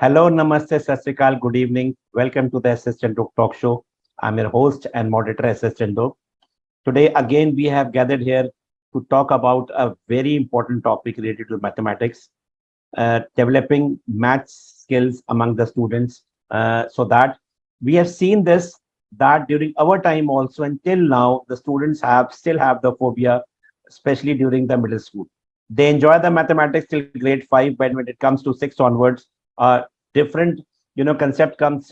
Hello, Namaste, Sat Sri Akal, good evening. Welcome to the Assistant Chandhok Talk Show. I'm your host and moderator, Assistant Chandhok. Today, again, we have gathered here to talk about a very important topic related to mathematics, developing math skills among the students. So that we have seen this that during our time also until now, the students have still have the phobia, especially during the middle school. They enjoy the mathematics till grade 5, but when it comes to six onwards, different concept comes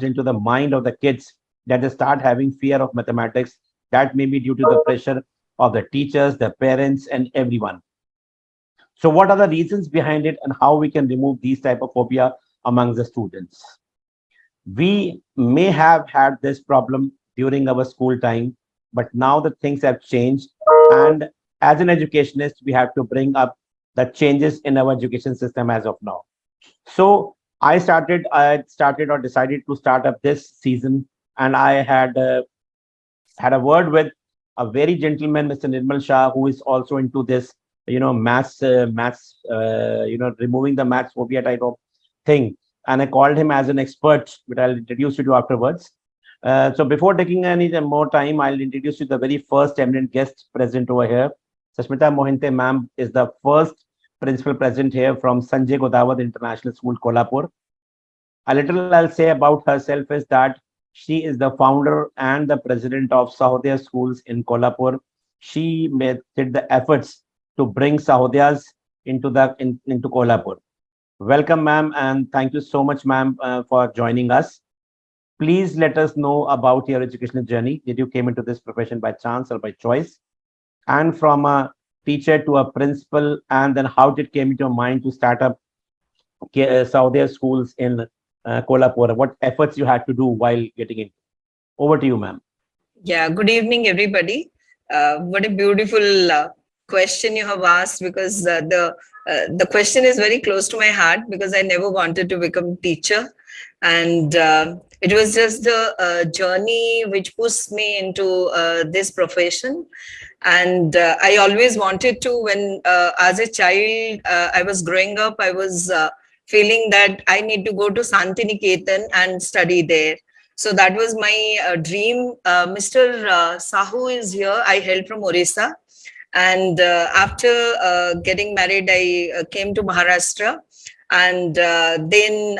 into the mind of the kids that they start having fear of mathematics. That may be due to the pressure of the teachers, the parents, and everyone. So what are the reasons behind it and how we can remove these type of phobia among the students? We may have had this problem during our school time, but now the things have changed. And as an educationist, we have to bring up the changes in our education system as of now. So I started or decided to start up this season, and I had a word with a very gentleman, Mr. Nirmal Shah, who is also into this, removing the maths phobia type of thing. And I called him as an expert, but I'll introduce you to afterwards. So before taking any more time, I'll introduce you the very first eminent guest present over here. Sashmita Mohinte ma'am is the first principal present here from Sanjay Godawat International School, Kolhapur. A little I'll say about herself is that she is the founder and the president of Sahodaya Schools in Kolhapur. Did the efforts to bring Sahodayas into Kolhapur. Welcome, ma'am, and thank you so much, ma'am, for joining us. Please let us know about your educational journey. Did you came into this profession by chance or by choice? And from a teacher to a principal, and then how did it came into your mind to start up Sahodaya Schools in Kolhapur? What efforts you had to do while getting in? Over to you, ma'am. Yeah, good evening, everybody. What a beautiful question you have asked, because the question is very close to my heart, because I never wanted to become teacher, and it was just the journey which pushed me into this profession. And I always wanted to, when as a child I was growing up, I was feeling that I need to go to Santiniketan and study there. So that was my dream. Mr. Sahu is here. I hail from Orissa. And after getting married, I came to Maharashtra. And then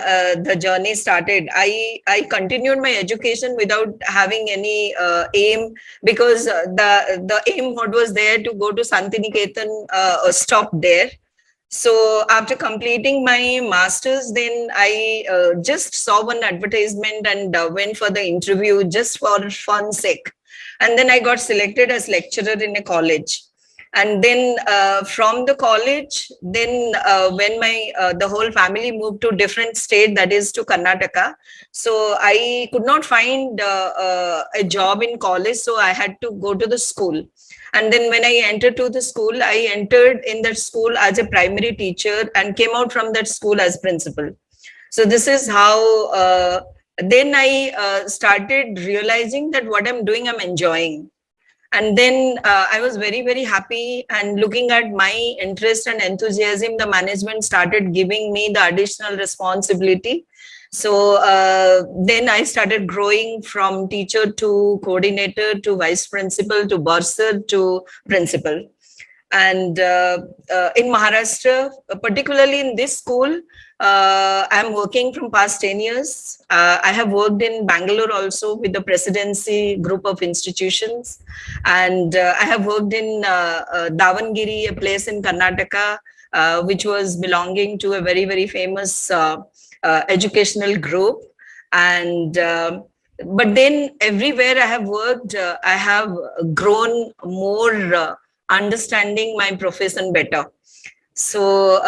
the journey started. I continued my education without having any aim, because the aim what was there to go to Santiniketan stopped there. So after completing my master's, then I just saw one advertisement and went for the interview just for fun sake. And then I got selected as lecturer in a college. And then from the college, then when my the whole family moved to different state, that is to Karnataka. So I could not find a job in college, so I had to go to the school. And then when I entered to the school, I entered in that school as a primary teacher and came out from that school as principal. So this is how then I started realizing that what I'm doing, I'm enjoying. And then I was very, very happy. And looking at my interest and enthusiasm, the management started giving me the additional responsibility. So then I started growing from teacher to coordinator to vice principal to bursar to principal. And in Maharashtra, particularly in this school, I'm working from past 10 years. I have worked in Bangalore also with the presidency group of institutions. And I have worked in Davangere, a place in Karnataka, which was belonging to a very, very famous educational group. And but then everywhere I have worked, I have grown more understanding my profession better. So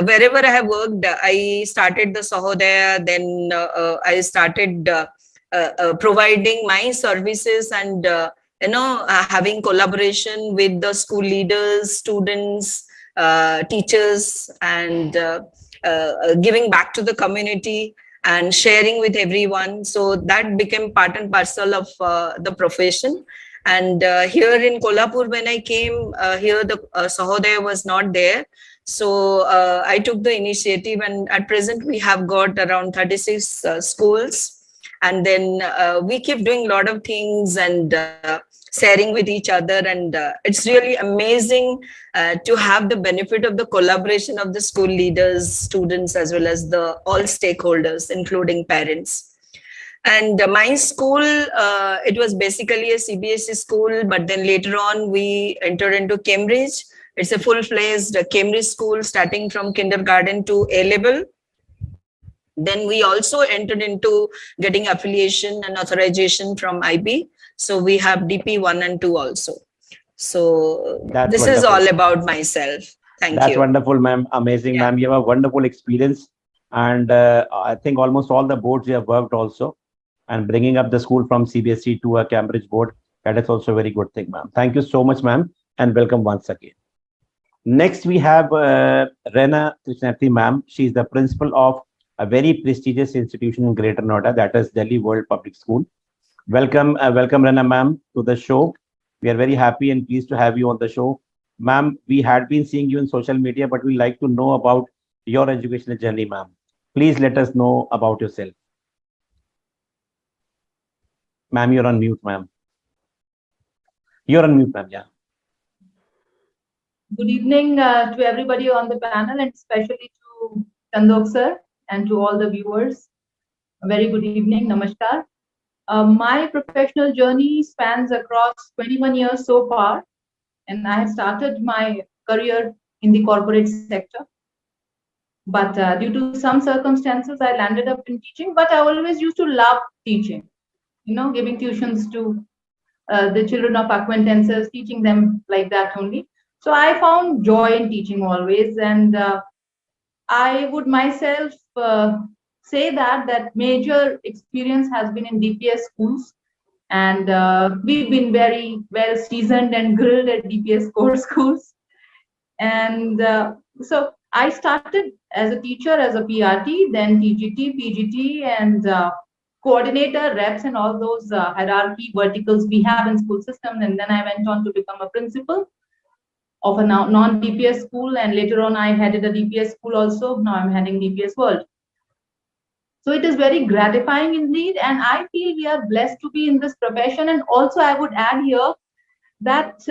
wherever I have worked, I started the Sahodaya, then I started providing my services and having collaboration with the school leaders, students, teachers, and giving back to the community and sharing with everyone. So that became part and parcel of the profession. And here in Kolhapur, when I came here, the Sahodaya was not there. So I took the initiative, and at present we have got around 36 schools. And then we keep doing a lot of things and sharing with each other. And it's really amazing to have the benefit of the collaboration of the school leaders, students, as well as the all stakeholders, including parents. And my school, it was basically a CBSE school, but then later on we entered into Cambridge. It's a full-fledged Cambridge school starting from kindergarten to A level. Then we also entered into getting affiliation and authorization from IB. So we have DP 1 and 2 also. So That's this is wonderful. all about myself. Thank That's you. wonderful, ma'am. Amazing, Yeah. ma'am. You have a wonderful experience. And I think almost all the boards you have worked also. And bringing up the school from CBSE to a Cambridge board, that is also a very good thing, ma'am. Thank you so much, ma'am. And welcome once again. Next, we have Rena Krishnati, ma'am. She is the principal of a very prestigious institution in Greater Noida, that is Delhi World Public School. Welcome, welcome, Rena, ma'am, to the show. We are very happy and pleased to have you on the show. Ma'am, we had been seeing you in social media, but we like to know about your educational journey, ma'am. Please let us know about yourself. Ma'am, you're on mute, ma'am. You're on mute, ma'am. Yeah. Good evening to everybody on the panel, and especially to Chandhok sir and to all the viewers. A very good evening, namaskar. My professional journey spans across 21 years so far, and I have started my career in the corporate sector. But due to some circumstances, I landed up in teaching, but I always used to love teaching, giving tuitions to the children of acquaintances, teaching them like that only. So I found joy in teaching always, and I would myself say that major experience has been in DPS schools, and we've been very well seasoned and grilled at DPS core schools. And so I started as a teacher, as a PRT, then TGT, PGT, and coordinator, reps, and all those hierarchy verticals we have in school systems. And then I went on to become a principal of a non-DPS school, and later on I headed a DPS school also. Now I'm heading DPS World. So it is very gratifying indeed, and I feel we are blessed to be in this profession. And also I would add here that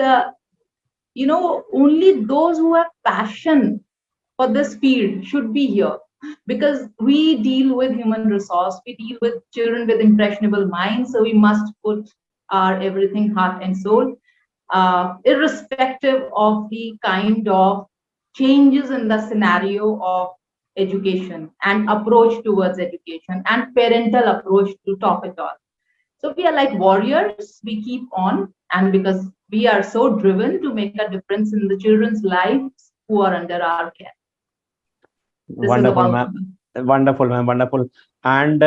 only those who have passion for this field should be here, because we deal with human resource, we deal with children with impressionable minds, so we must put our everything, heart and soul, irrespective of the kind of changes in the scenario of education and approach towards education and parental approach to top it all. So we are like warriors, we keep on, and because we are so driven to make a difference in the children's lives who are under our care. Wonderful, ma'am. Wonderful, ma'am. Wonderful. And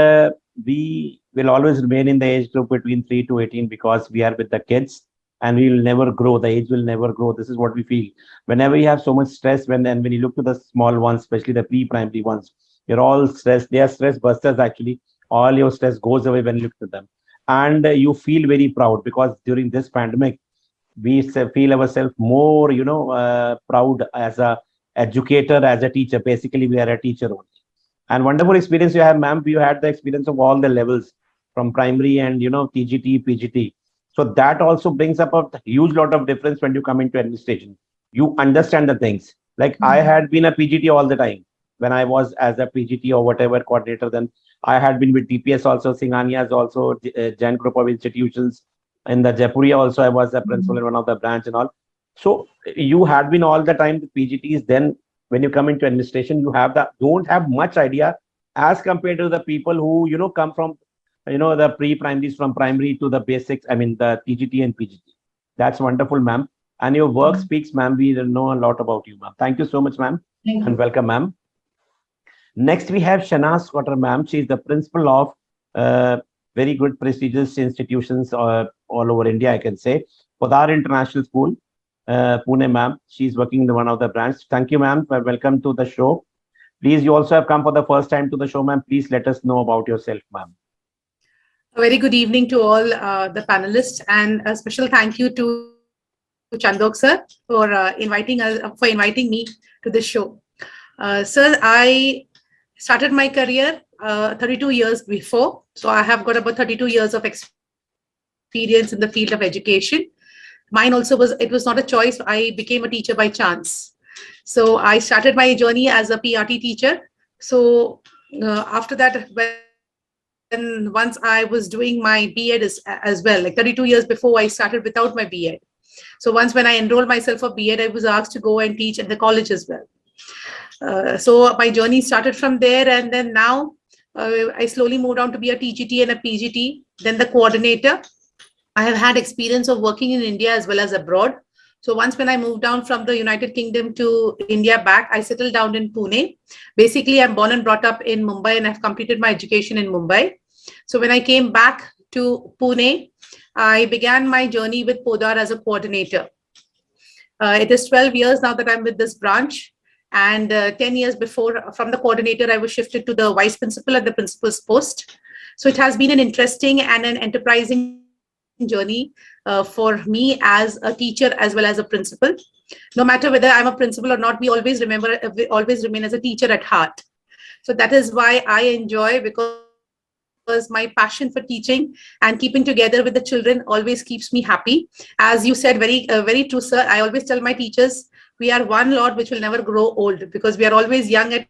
we will always remain in the age group between 3 to 18 because we are with the kids and we will never grow. The age will never grow. This is what we feel. Whenever you have so much stress, when you look to the small ones, especially the pre-primary ones, you're all stressed. They are stress busters actually. All your stress goes away when you look to them. And you feel very proud because during this pandemic, we feel ourselves more, proud as a educator, as a teacher. Basically, we are a teacher only. And wonderful experience you have, ma'am. You had the experience of all the levels from primary and, TGT, PGT. So that also brings up a huge lot of difference when you come into administration. You understand the things. Like I had been a PGT all the time when I was as a PGT or whatever coordinator. Then I had been with DPS also, Singhanias also, Jain group of institutions. In the Jaipuria also, I was a principal in one of the branch and all. So you had been all the time the PGTs. Then when you come into administration, you don't have much idea as compared to the people who, come from, the pre-primaries from primary to the basics. I mean, the TGT and PGT. That's wonderful, ma'am. And your work speaks, ma'am. We know a lot about you, ma'am. Thank you so much, ma'am. And welcome, ma'am. Next, we have Shehnaz Cottar, ma'am. She is the principal of very good prestigious institutions all over India, I can say. Podar International School, Pune, ma'am. She's working in one of the branches. Thank you, ma'am. Welcome to the show. Please, you also have come for the first time to the show, ma'am. Please let us know about yourself, ma'am. A very good evening to all the panelists, and a special thank you to Chandhok sir for inviting me to this show. Sir, I started my career 32 years before, so I have got about 32 years of experience in the field of education. Mine also was not a choice. I became a teacher by chance. So I started my journey as a PRT teacher. So after that, when once I was doing my B.Ed as well, like 32 years before, I started without my B.Ed. So once when I enrolled myself for B.Ed, I was asked to go and teach at the college as well. So my journey started from there, and then now I slowly moved on to be a TGT and a PGT, then the coordinator. I have had experience of working in India as well as abroad. So once when I moved down from the United Kingdom to India back, I settled down in Pune. Basically, I'm born and brought up in Mumbai, and I've completed my education in Mumbai. So when I came back to Pune, I began my journey with Podar as a coordinator. It is 12 years now that I'm with this branch. And 10 years before, from the coordinator, I was shifted to the vice principal at the principal's post. So it has been an interesting and an enterprising journey for me as a teacher as well as a principal. No matter whether I'm a principal or not, we always remain as a teacher at heart. So that is why I enjoy, because my passion for teaching and keeping together with the children always keeps me happy. As you said, very true, sir. I always tell my teachers, we are one lot which will never grow old, because we are always young at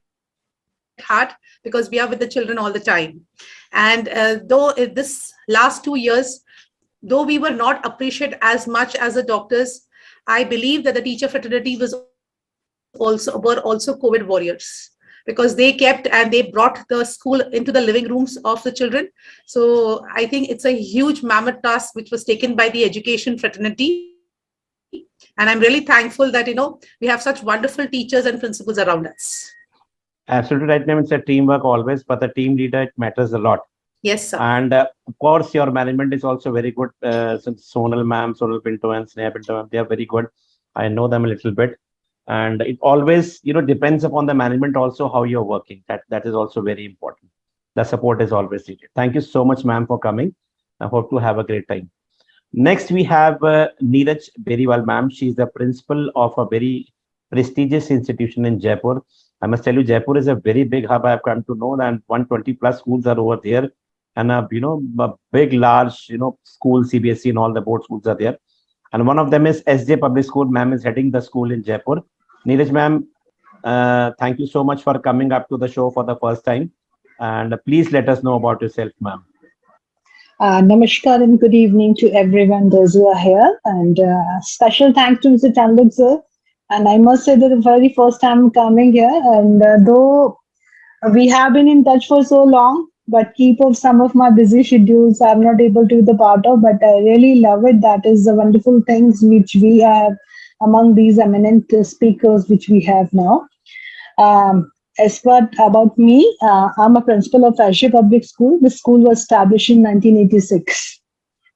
heart, because we are with the children all the time. And though this last 2 years, though we were not appreciated as much as the doctors, I believe that the teacher fraternity were also COVID warriors, because they kept and they brought the school into the living rooms of the children. So I think it's a huge mammoth task which was taken by the education fraternity. And I'm really thankful that, we have such wonderful teachers and principals around us. Absolutely right, ma'am. It's a teamwork always, but the team leader, it matters a lot. Yes, sir. And of course, your management is also very good. Since Sonal ma'am, Sonal Pinto and Sneha Pinto ma'am, they are very good. I know them a little bit. And it always, depends upon the management also how you're working. That is also very important. The support is always needed. Thank you so much, ma'am, for coming. I hope to have a great time. Next, we have Neeraj Beniwal, ma'am. She is the principal of a very prestigious institution in Jaipur. I must tell you, Jaipur is a very big hub. I have come to know that 120 plus schools are over there, and a big, large, school, CBSE and all the board schools are there. And one of them is SJ Public School. Ma'am is heading the school in Jaipur. Neeraj, ma'am, thank you so much for coming up to the show for the first time. And please let us know about yourself, ma'am. Namaskar and good evening to everyone, those who are here. And special thanks to Mr. Chandhok, sir. And I must say that the very first time coming here, and though we have been in touch for so long, but keep of some of my busy schedules, I'm not able to be the part of, but I really love it. That is the wonderful things which we have among these eminent speakers which we have now. As for about me, I'm a principal of SJ Public School. The school was established in 1986.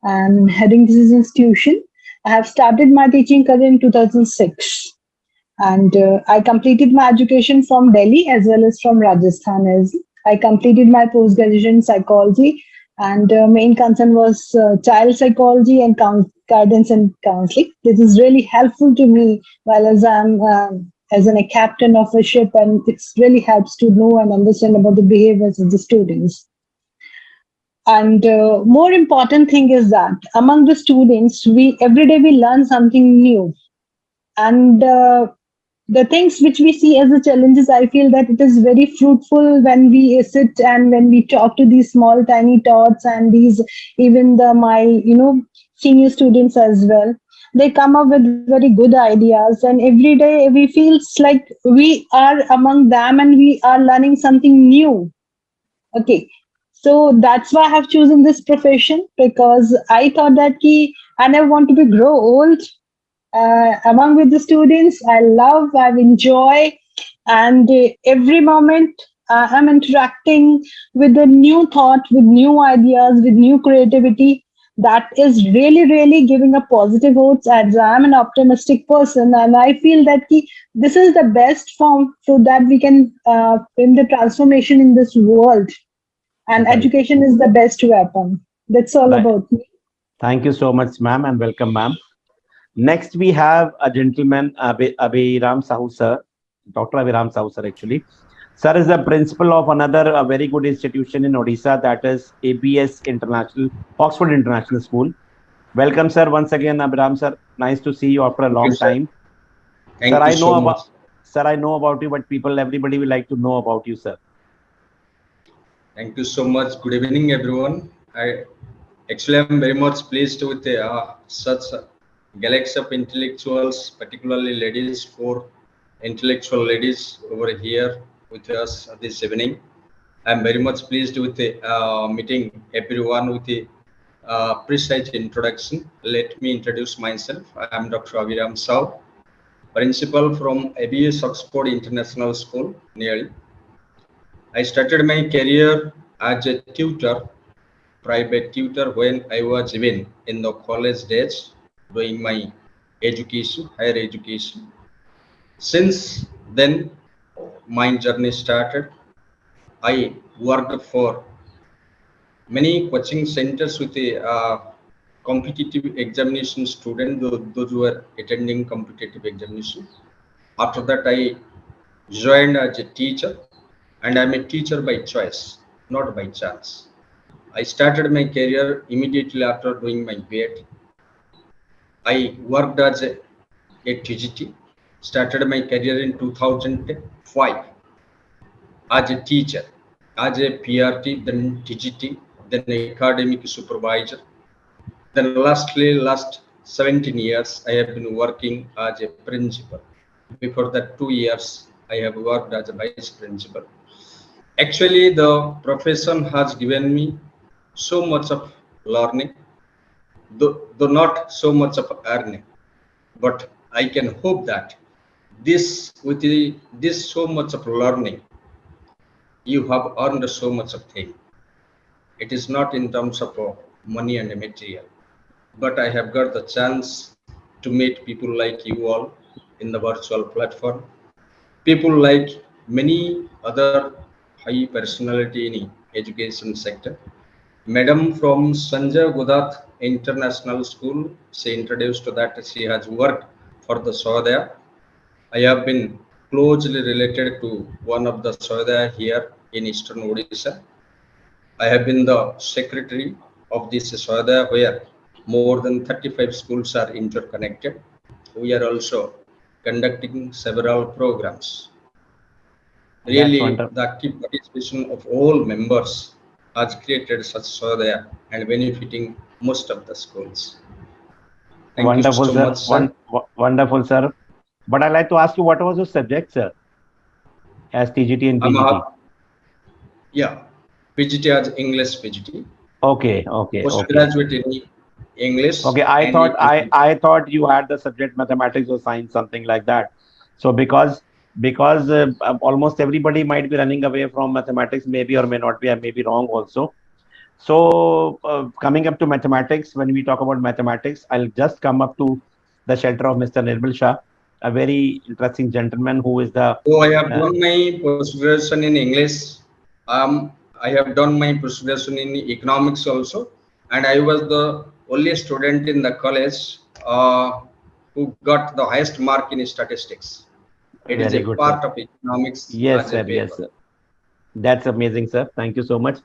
And heading this institution, I have started my teaching career in 2006. And I completed my education from Delhi as well as from Rajasthan. As I completed my post-graduation in psychology, and main concern was child psychology and guidance and counseling. This is really helpful to me while as I'm as a captain of a ship, and it really helps to know and understand about the behaviors of the students. And more important thing is that among the students, every day we learn something new. And the things which we see as the challenges, I feel that it is very fruitful when we sit and when we talk to these small tiny tots and these even my senior students as well. They come up with very good ideas, and every day we feel like we are among them and we are learning something new. Okay, so that's why I have chosen this profession, because I thought that I never want to grow old. Among with the students, I enjoy, and every moment I'm interacting with the new thought, with new ideas, with new creativity. That is really, really giving a positive hopes, as I'm an optimistic person, and I feel that this is the best form so that we can bring the transformation in this world, and education is the best weapon. That's all about me. Thank you so much, ma'am, and welcome, ma'am. Next, we have a gentleman, Abhiram Sahu sir, Dr. Abhiram Sahu sir actually. Sir is the principal of another very good institution in Odisha, that is ABS International, Oxford International School. Welcome, sir, once again, Abhiram sir. Nice to see you after a Thank you, long sir. time. Sir, Thank you so much. I know about you, but everybody will like to know about you, sir. Thank you so much. Good evening, everyone. I'm very much pleased with such a galaxy of intellectuals, particularly ladies, four intellectual ladies over here with us this evening. I'm very much pleased with meeting everyone with a precise introduction. Let me introduce myself. I am Dr. Abhiram Sahu, principal from ABS Oxford International School, nearly. I started my career as a tutor, private tutor, when I was even in the college days doing my education, higher education. Since then, my journey started. I worked for many coaching centers with a competitive examination student, those who were attending competitive examination. After that, I joined as a teacher, and I'm a teacher by choice, not by chance. I started my career immediately after doing my BEd. I worked as a TGT, started my career in 2005 as a teacher, as a PRT, then TGT, then academic supervisor. Then last 17 years, I have been working as a principal. Before that, 2 years, I have worked as a vice principal. Actually, the profession has given me so much of learning, though not so much of earning. But I can hope that this so much of learning, you have earned so much of thing. It is not in terms of money and material, but I have got the chance to meet people like you all in the virtual platform, people like many other high personality in education sector. Madam from Sanjay Gudat International School, she introduced that she has worked for the Swadaya. I have been closely related to one of the Swadaya here in Eastern Odisha. I have been the secretary of this Swadaya where more than 35 schools are interconnected. We are also conducting several programs. That's Really, wonderful. the active participation of all members has created such Swadaya and benefiting most of the schools. Thank you Wonderful, so sir. much, sir. Wonderful, sir. But I'd like to ask you, what was your subject, sir, as TGT and I'm PGT? yeah, PGT as English PGT, Okay. postgraduate in English Okay, and I thought you had the subject mathematics or science, something like that. So because almost everybody might be running away from mathematics, maybe or may not be, I may be wrong also. So coming up to mathematics, when we talk about mathematics, I'll just come up to the shelter of Mr. Nirmal Shah, a very interesting gentleman who is the so I have uh, done my post-graduation in English. I have done my post-graduation in economics also, and I was the only student in the college who got the highest mark in statistics. It is very a good, sir. part of economics Yes, as a sir. Yes, paper. sir. That's amazing, sir. Thank you so much.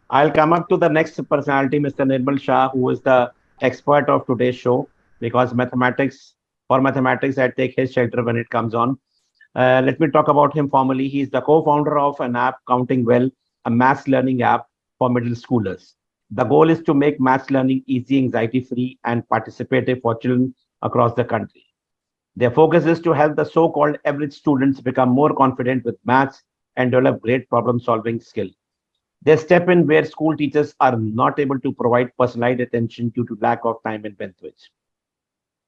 I'll come up to the next personality, Mr. Nirmal Shah, who is the expert of today's show, because for mathematics, I take his shelter when it comes on. Let me talk about him formally. He's the co-founder of an app, Counting Well, a maths learning app for middle schoolers. The goal is to make maths learning easy, anxiety-free, and participative for children across the country. Their focus is to help the so-called average students become more confident with maths and develop great problem-solving skill. They step in where school teachers are not able to provide personalized attention due to lack of time and bandwidth.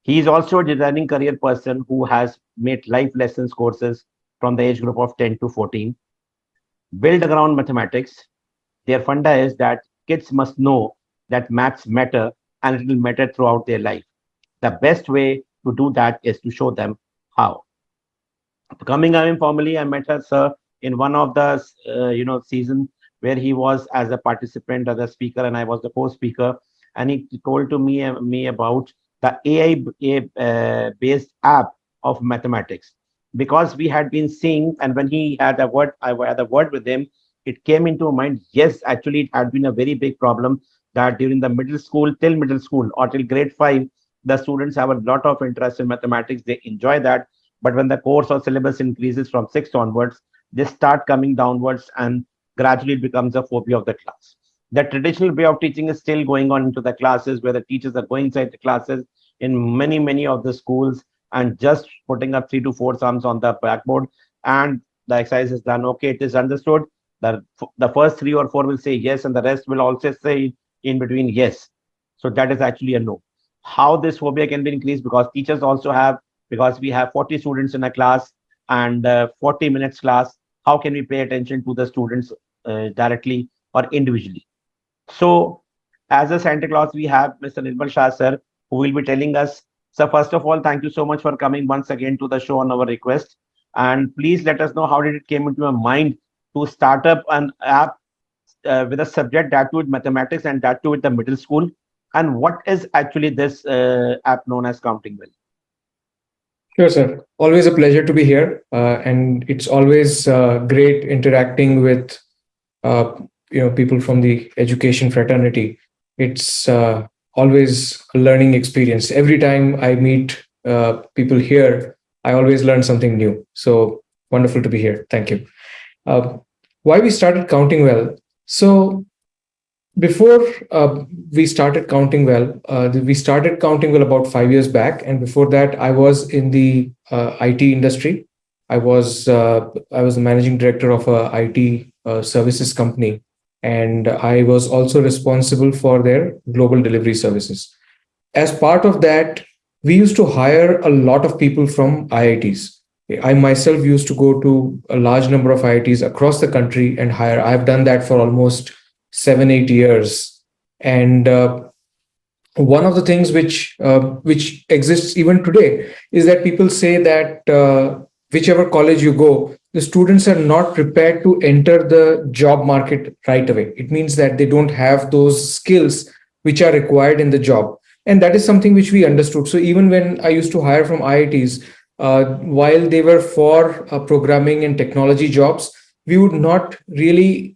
He is also a designing career person who has made life lessons courses from the age group of 10 to 14, built around mathematics. Their funda is that kids must know that maths matter and it will matter throughout their life. The best way to do that is to show them how. Coming up informally, I met her, sir, in one of the season where he was as a participant, as a speaker, and I was the co-speaker. And he told to me about the AI based app of mathematics, because we had been seeing, and when he had a word, I had a word with him, it came into mind. Yes, actually, it had been a very big problem that during the middle school or till grade 5, the students have a lot of interest in mathematics. They enjoy that, but when the course or syllabus increases from sixth onwards, they start coming downwards, and gradually it becomes a phobia of the class. The traditional way of teaching is still going on into the classes, where the teachers are going inside the classes in many of the schools and just putting up 3 to 4 sums on the blackboard, and the exercise is done. Okay, it is understood. The first 3 or 4 will say yes, and the rest will also say in between yes. So that is actually a no. How this phobia can be increased, because teachers also have, because we have 40 students in a class and 40 minutes class, how can we pay attention to the students directly or individually? So as a Santa Claus, we have Mr. Nirmal Shah sir, who will be telling us. So first of all, thank you so much for coming once again to the show on our request. And please let us know, how did it came into your mind to start up an app with a subject, that too with mathematics, and that too with the middle school? And what is actually this app known as Counting Well? Sure, sir. Always a pleasure to be here, and it's always great interacting with people from the education fraternity. It's always a learning experience. Every time I meet people here, I always learn something new. So wonderful to be here. Thank you. Why we started Counting Well? So before we started Counting Well, we started Counting Well about 5 years back, and before that, I was in the IT industry. I was the managing director of a IT services company, and I was also responsible for their global delivery services. As part of that, we used to hire a lot of people from IITs. I myself used to go to a large number of IITs across the country and hire. I've done that for almost 7-8 years, and one of the things which exists even today is that people say that whichever college you go, the students are not prepared to enter the job market right away. It means that they don't have those skills which are required in the job, and that is something which we understood. So even when I used to hire from IITs, while they were for programming and technology jobs, we would not really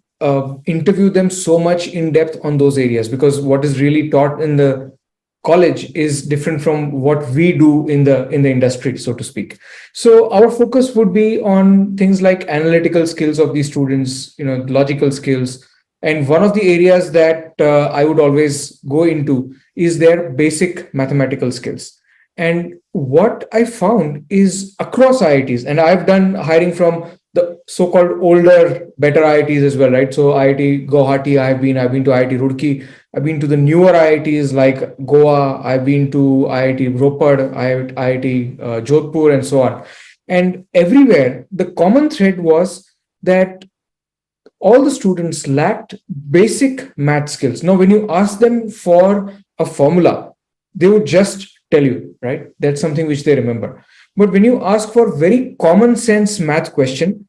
interview them so much in depth on those areas, because what is really taught in the college is different from what we do in the industry, so to speak. So our focus would be on things like analytical skills of these students, logical skills. And one of the areas that I would always go into is their basic mathematical skills. And what I found is across IITs, and I've done hiring from the so-called older, better IITs as well, right? So IIT Guwahati, I've been to IIT Roorkee, I've been to the newer IITs like Goa, I've been to IIT Ropar, IIT Jodhpur, and so on. And everywhere, the common thread was that all the students lacked basic math skills. Now, when you ask them for a formula, they would just tell you, right? That's something which they remember. But when you ask for very common sense math question,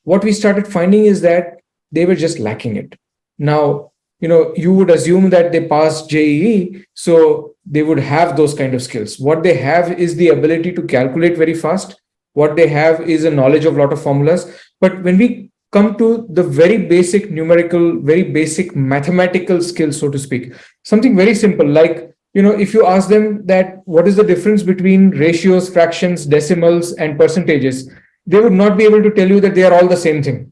what we started finding is that they were just lacking it. Now, you would assume that they passed JEE, so they would have those kind of skills. What they have is the ability to calculate very fast. What they have is a knowledge of a lot of formulas. But when we come to the very basic numerical, very basic mathematical skills, so to speak, something very simple, like, if you ask them that what is the difference between ratios, fractions, decimals, and percentages, they would not be able to tell you that they are all the same thing,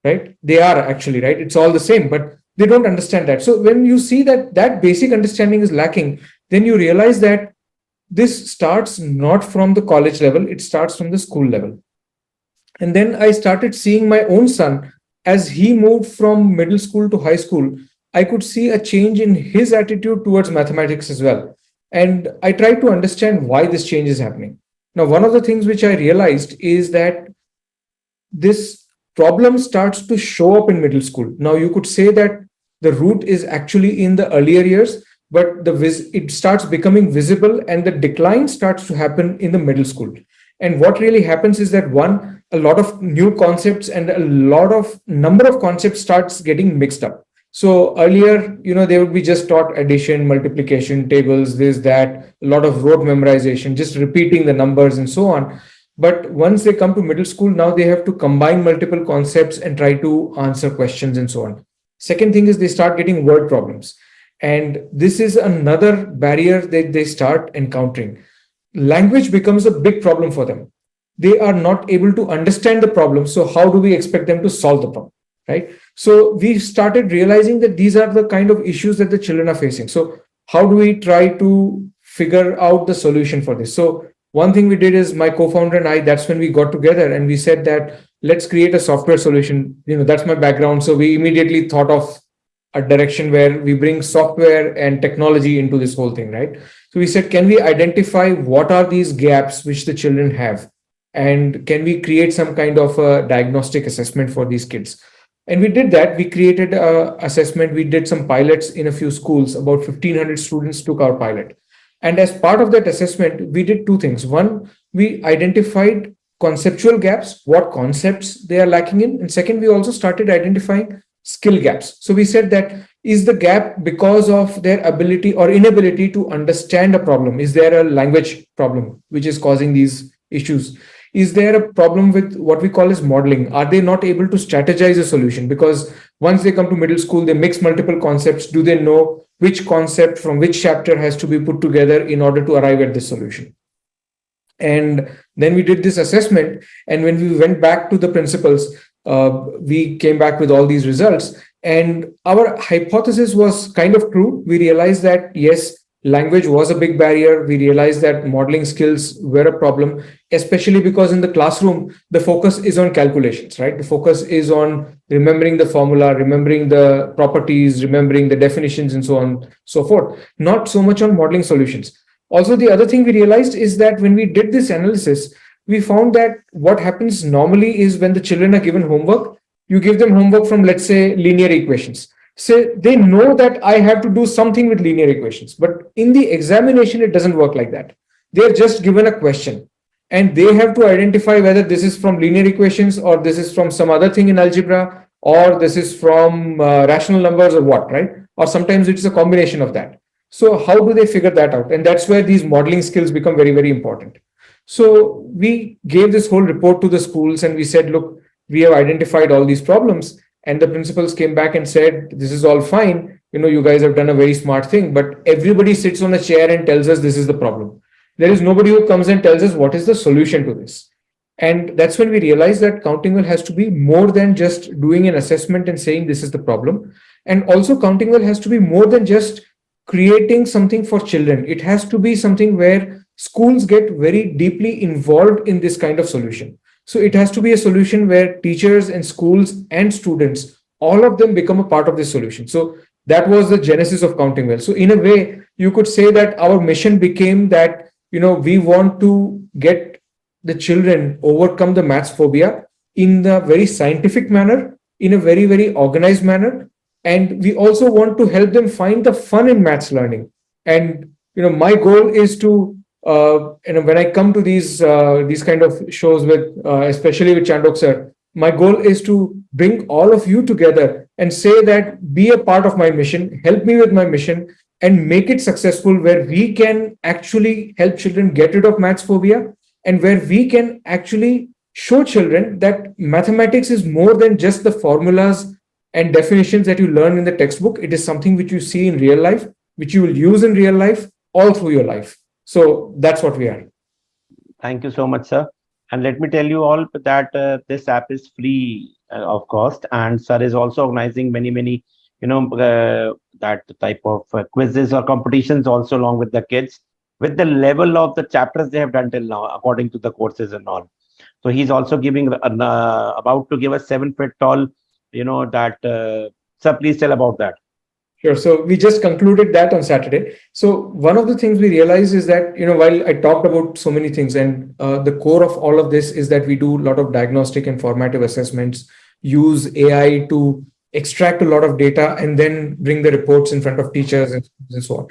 right? They are actually, right? It's all the same, but they don't understand that. So when you see that basic understanding is lacking, then you realize that this starts not from the college level, it starts from the school level. And then I started seeing my own son as he moved from middle school to high school. I could see a change in his attitude towards mathematics as well. And I tried to understand why this change is happening. Now, one of the things which I realized is that this problem starts to show up in middle school. Now, you could say that the root is actually in the earlier years, but it starts becoming visible and the decline starts to happen in the middle school. And what really happens is that a lot of new concepts and a lot of number of concepts starts getting mixed up. So earlier, they would be just taught addition, multiplication, tables, this, that, a lot of rote memorization, just repeating the numbers and so on. But once they come to middle school, now they have to combine multiple concepts and try to answer questions and so on. Second thing is they start getting word problems. And this is another barrier that they start encountering. Language becomes a big problem for them. They are not able to understand the problem. So how do we expect them to solve the problem, right? So we started realizing that these are the kind of issues that the children are facing. So how do we try to figure out the solution for this? So one thing we did is my co-founder and I, that's when we got together and we said that let's create a software solution. That's my background. So we immediately thought of a direction where we bring software and technology into this whole thing, right? So we said, can we identify what are these gaps which the children have? And can we create some kind of a diagnostic assessment for these kids? And we did that. We created an assessment. We did some pilots in a few schools. About 1,500 students took our pilot. And as part of that assessment, we did two things. One, we identified conceptual gaps, what concepts they are lacking in. And second, we also started identifying skill gaps. So we said that is the gap because of their ability or inability to understand a problem? Is there a language problem which is causing these issues? Is there a problem with what we call as modeling? Are they not able to strategize a solution? Because once they come to middle school, they mix multiple concepts. Do they know which concept from which chapter has to be put together in order to arrive at this solution? And then we did this assessment. And when we went back to the principals, we came back with all these results. And our hypothesis was kind of true. We realized that, yes, language was a big barrier. We realized that modeling skills were a problem, especially because in the classroom, the focus is on calculations, right? The focus is on remembering the formula, remembering the properties, remembering the definitions, and so on, so forth. Not so much on modeling solutions. Also, the other thing we realized is that when we did this analysis, we found that what happens normally is when the children are given homework, you give them homework from, let's say, linear equations. So they know that I have to do something with linear equations, but in the examination, it doesn't work like that. They're just given a question and they have to identify whether this is from linear equations or this is from some other thing in algebra, or this is from rational numbers or what, right? Or sometimes it's a combination of that. So how do they figure that out? And that's where these modeling skills become very, very important. So we gave this whole report to the schools and we said, look, we have identified all these problems. And the principals came back and said, this is all fine. You guys have done a very smart thing, but everybody sits on a chair and tells us this is the problem. There is nobody who comes and tells us what is the solution to this. And that's when we realized that Counting Well has to be more than just doing an assessment and saying this is the problem. And also Counting Well has to be more than just creating something for children. It has to be something where schools get very deeply involved in this kind of solution. So it has to be a solution where teachers and schools and students, all of them become a part of this solution. So that was the genesis of Counting Well. So in a way, you could say that our mission became that, we want to get the children overcome the maths phobia in a very scientific manner, in a very, very organized manner. And we also want to help them find the fun in maths learning. And, my goal is to, when I come to these kind of shows with, especially with Chandhok sir, my goal is to bring all of you together and say that be a part of my mission, help me with my mission and make it successful, where we can actually help children get rid of maths phobia and where we can actually show children that mathematics is more than just the formulas and definitions that you learn in the textbook. It is something which you see in real life, which you will use in real life all through your life. So that's what we are. Thank you so much, sir. And let me tell you all that this app is free of cost, and sir is also organizing many, that type of quizzes or competitions also along with the kids, with the level of the chapters they have done till now, according to the courses and all. So he's also giving about to give us 7 feet tall, sir, please tell about that. Sure. So we just concluded that on Saturday. So one of the things we realized is that, while I talked about so many things, and the core of all of this is that we do a lot of diagnostic and formative assessments, use AI to extract a lot of data and then bring the reports in front of teachers and so on.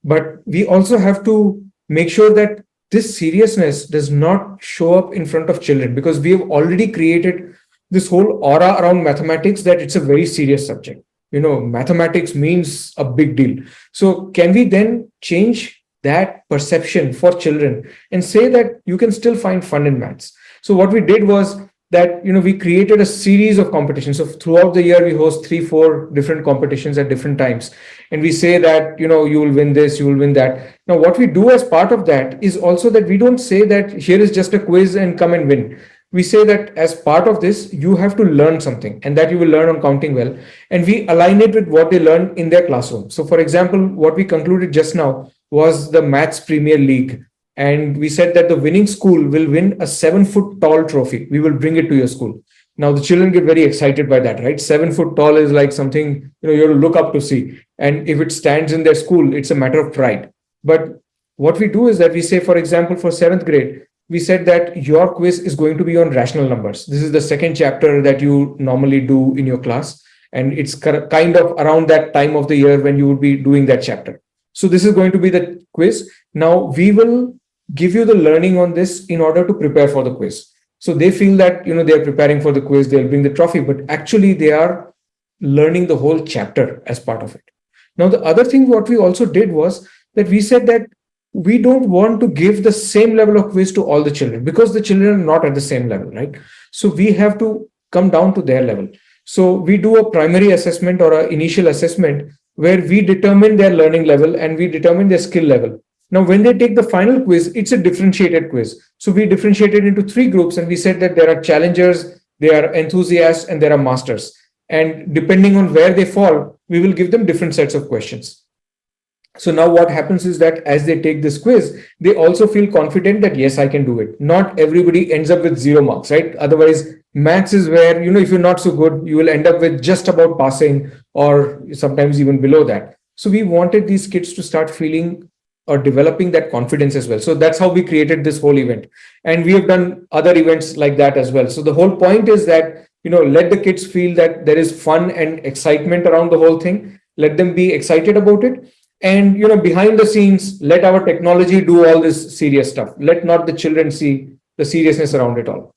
But we also have to make sure that this seriousness does not show up in front of children, because we have already created this whole aura around mathematics that it's a very serious subject. mathematics means a big deal. So can we then change that perception for children and say that you can still find fun in maths? So what we did was that we created a series of competitions. So throughout the year we host 3-4 different competitions at different times, and we say that you will win this, you will win that. Now what we do as part of that is also that we don't say that here is just a quiz and come and win. We say that as part of this you have to learn something, and that you will learn on counting well, and we align it with what they learn in their classroom. So for example, what we concluded just now was the Maths Premier League, and we said that the winning school will win a 7-foot tall trophy. We will bring it to your school. Now the children get very excited by that, right? 7 foot tall is like something you have to look up to see, and if it stands in their school, it's a matter of pride. But what we do is that we say, for example, for 7th grade, we said that your quiz is going to be on rational numbers. This is the second chapter that you normally do in your class, and it's kind of around that time of the year when you would be doing that chapter. So this is going to be the quiz. Now we will give you the learning on this in order to prepare for the quiz. So they feel that they're preparing for the quiz, they'll bring the trophy, but actually they are learning the whole chapter as part of it. Now the other thing what we also did was that we said that we don't want to give the same level of quiz to all the children, because the children are not at the same level, right? So we have to come down to their level. So we do a primary assessment or an initial assessment where we determine their learning level and we determine their skill level. Now, when they take the final quiz, it's a differentiated quiz. So we differentiated into 3 groups, and we said that there are challengers, there are enthusiasts, and there are masters. And depending on where they fall, we will give them different sets of questions. So now what happens is that as they take this quiz, they also feel confident that, yes, I can do it. Not everybody ends up with 0 marks, right? Otherwise, maths is where, if you're not so good, you will end up with just about passing or sometimes even below that. So we wanted these kids to start feeling or developing that confidence as well. So that's how we created this whole event. And we have done other events like that as well. So the whole point is that, let the kids feel that there is fun and excitement around the whole thing. Let them be excited about it. And, behind the scenes, let our technology do all this serious stuff. Let not the children see the seriousness around it all.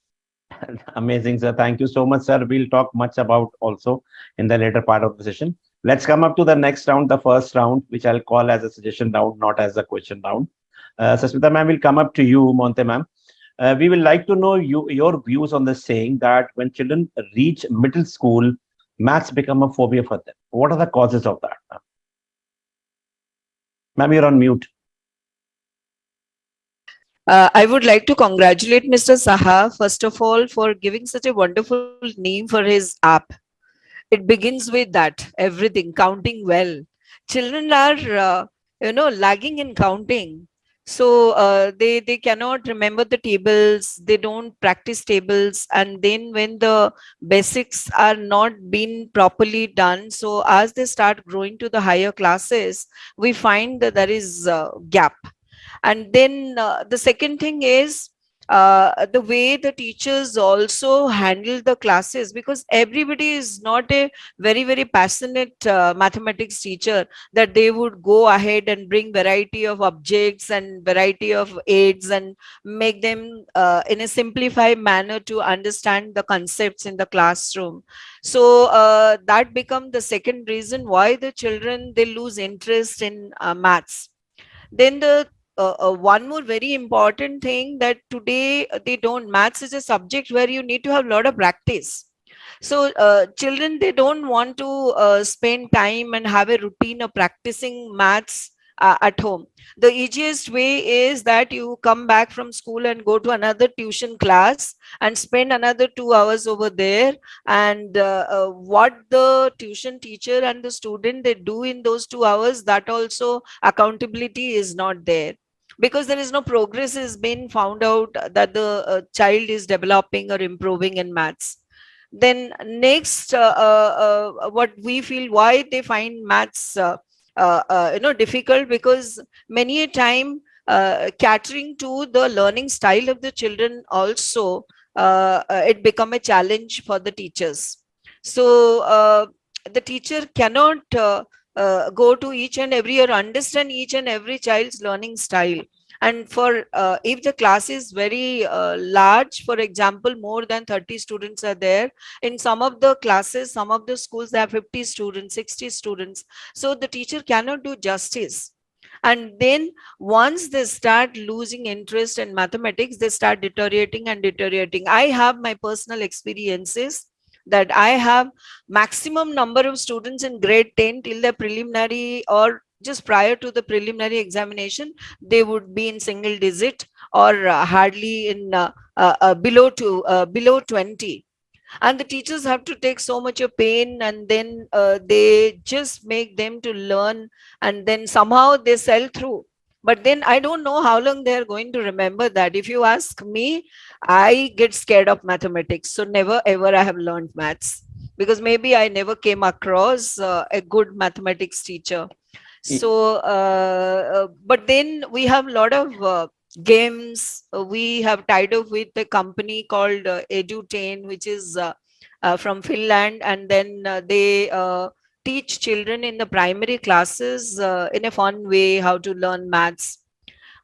Amazing, sir. Thank you so much, sir. We'll talk much about also in the later part of the session. Let's come up to the next round, the first round, which I'll call as a suggestion round, not as a question round. Sasmita ma'am will come up to you, Monte ma'am. We will like to know your views on the saying that when children reach middle school, maths become a phobia for them. What are the causes of that, ma'am? Ma'am, you're on mute. I would like to congratulate Mr. Saha, first of all, for giving such a wonderful name for his app. It begins with that, everything, counting well. Children are, lagging in counting. So they cannot remember the tables, they don't practice tables. And then when the basics are not being properly done, so as they start growing to the higher classes, we find that there is a gap. And then the second thing is the way the teachers also handle the classes, because everybody is not a very, very passionate mathematics teacher that they would go ahead and bring variety of objects and variety of aids and make them in a simplified manner to understand the concepts in the classroom. So that becomes the second reason why the children, they lose interest in maths. Then the one more very important thing that today they don't, maths is a subject where you need to have a lot of practice. So children, they don't want to spend time and have a routine of practicing maths at home. The easiest way is that you come back from school and go to another tuition class and spend another 2 hours over there. And what the tuition teacher and the student, they do in those 2 hours, that also accountability is not there, because there is no progress has been found out that the child is developing or improving in maths. Then next, what we feel why they find maths difficult, because many a time catering to the learning style of the children also it become a challenge for the teachers. So the teacher cannot go to each and every or understand each and every child's learning style. And for if the class is very large, for example, more than 30 students are there, in some of the classes, some of the schools, they have 50 students, 60 students. So the teacher cannot do justice. And then once they start losing interest in mathematics, they start deteriorating and deteriorating. I have my personal experiences that I have maximum number of students in grade 10 till the preliminary or just prior to the preliminary examination, they would be in single digit or hardly in below 20, and the teachers have to take so much of pain, and then they just make them to learn, and then somehow they sell through. But then I don't know how long they are going to remember that. If you ask me, I get scared of mathematics, so never ever I have learned maths, because maybe I never came across a good mathematics teacher. So but then we have a lot of games. We have tied up with a company called Edutain, which is from Finland, and then they teach children in the primary classes in a fun way how to learn maths.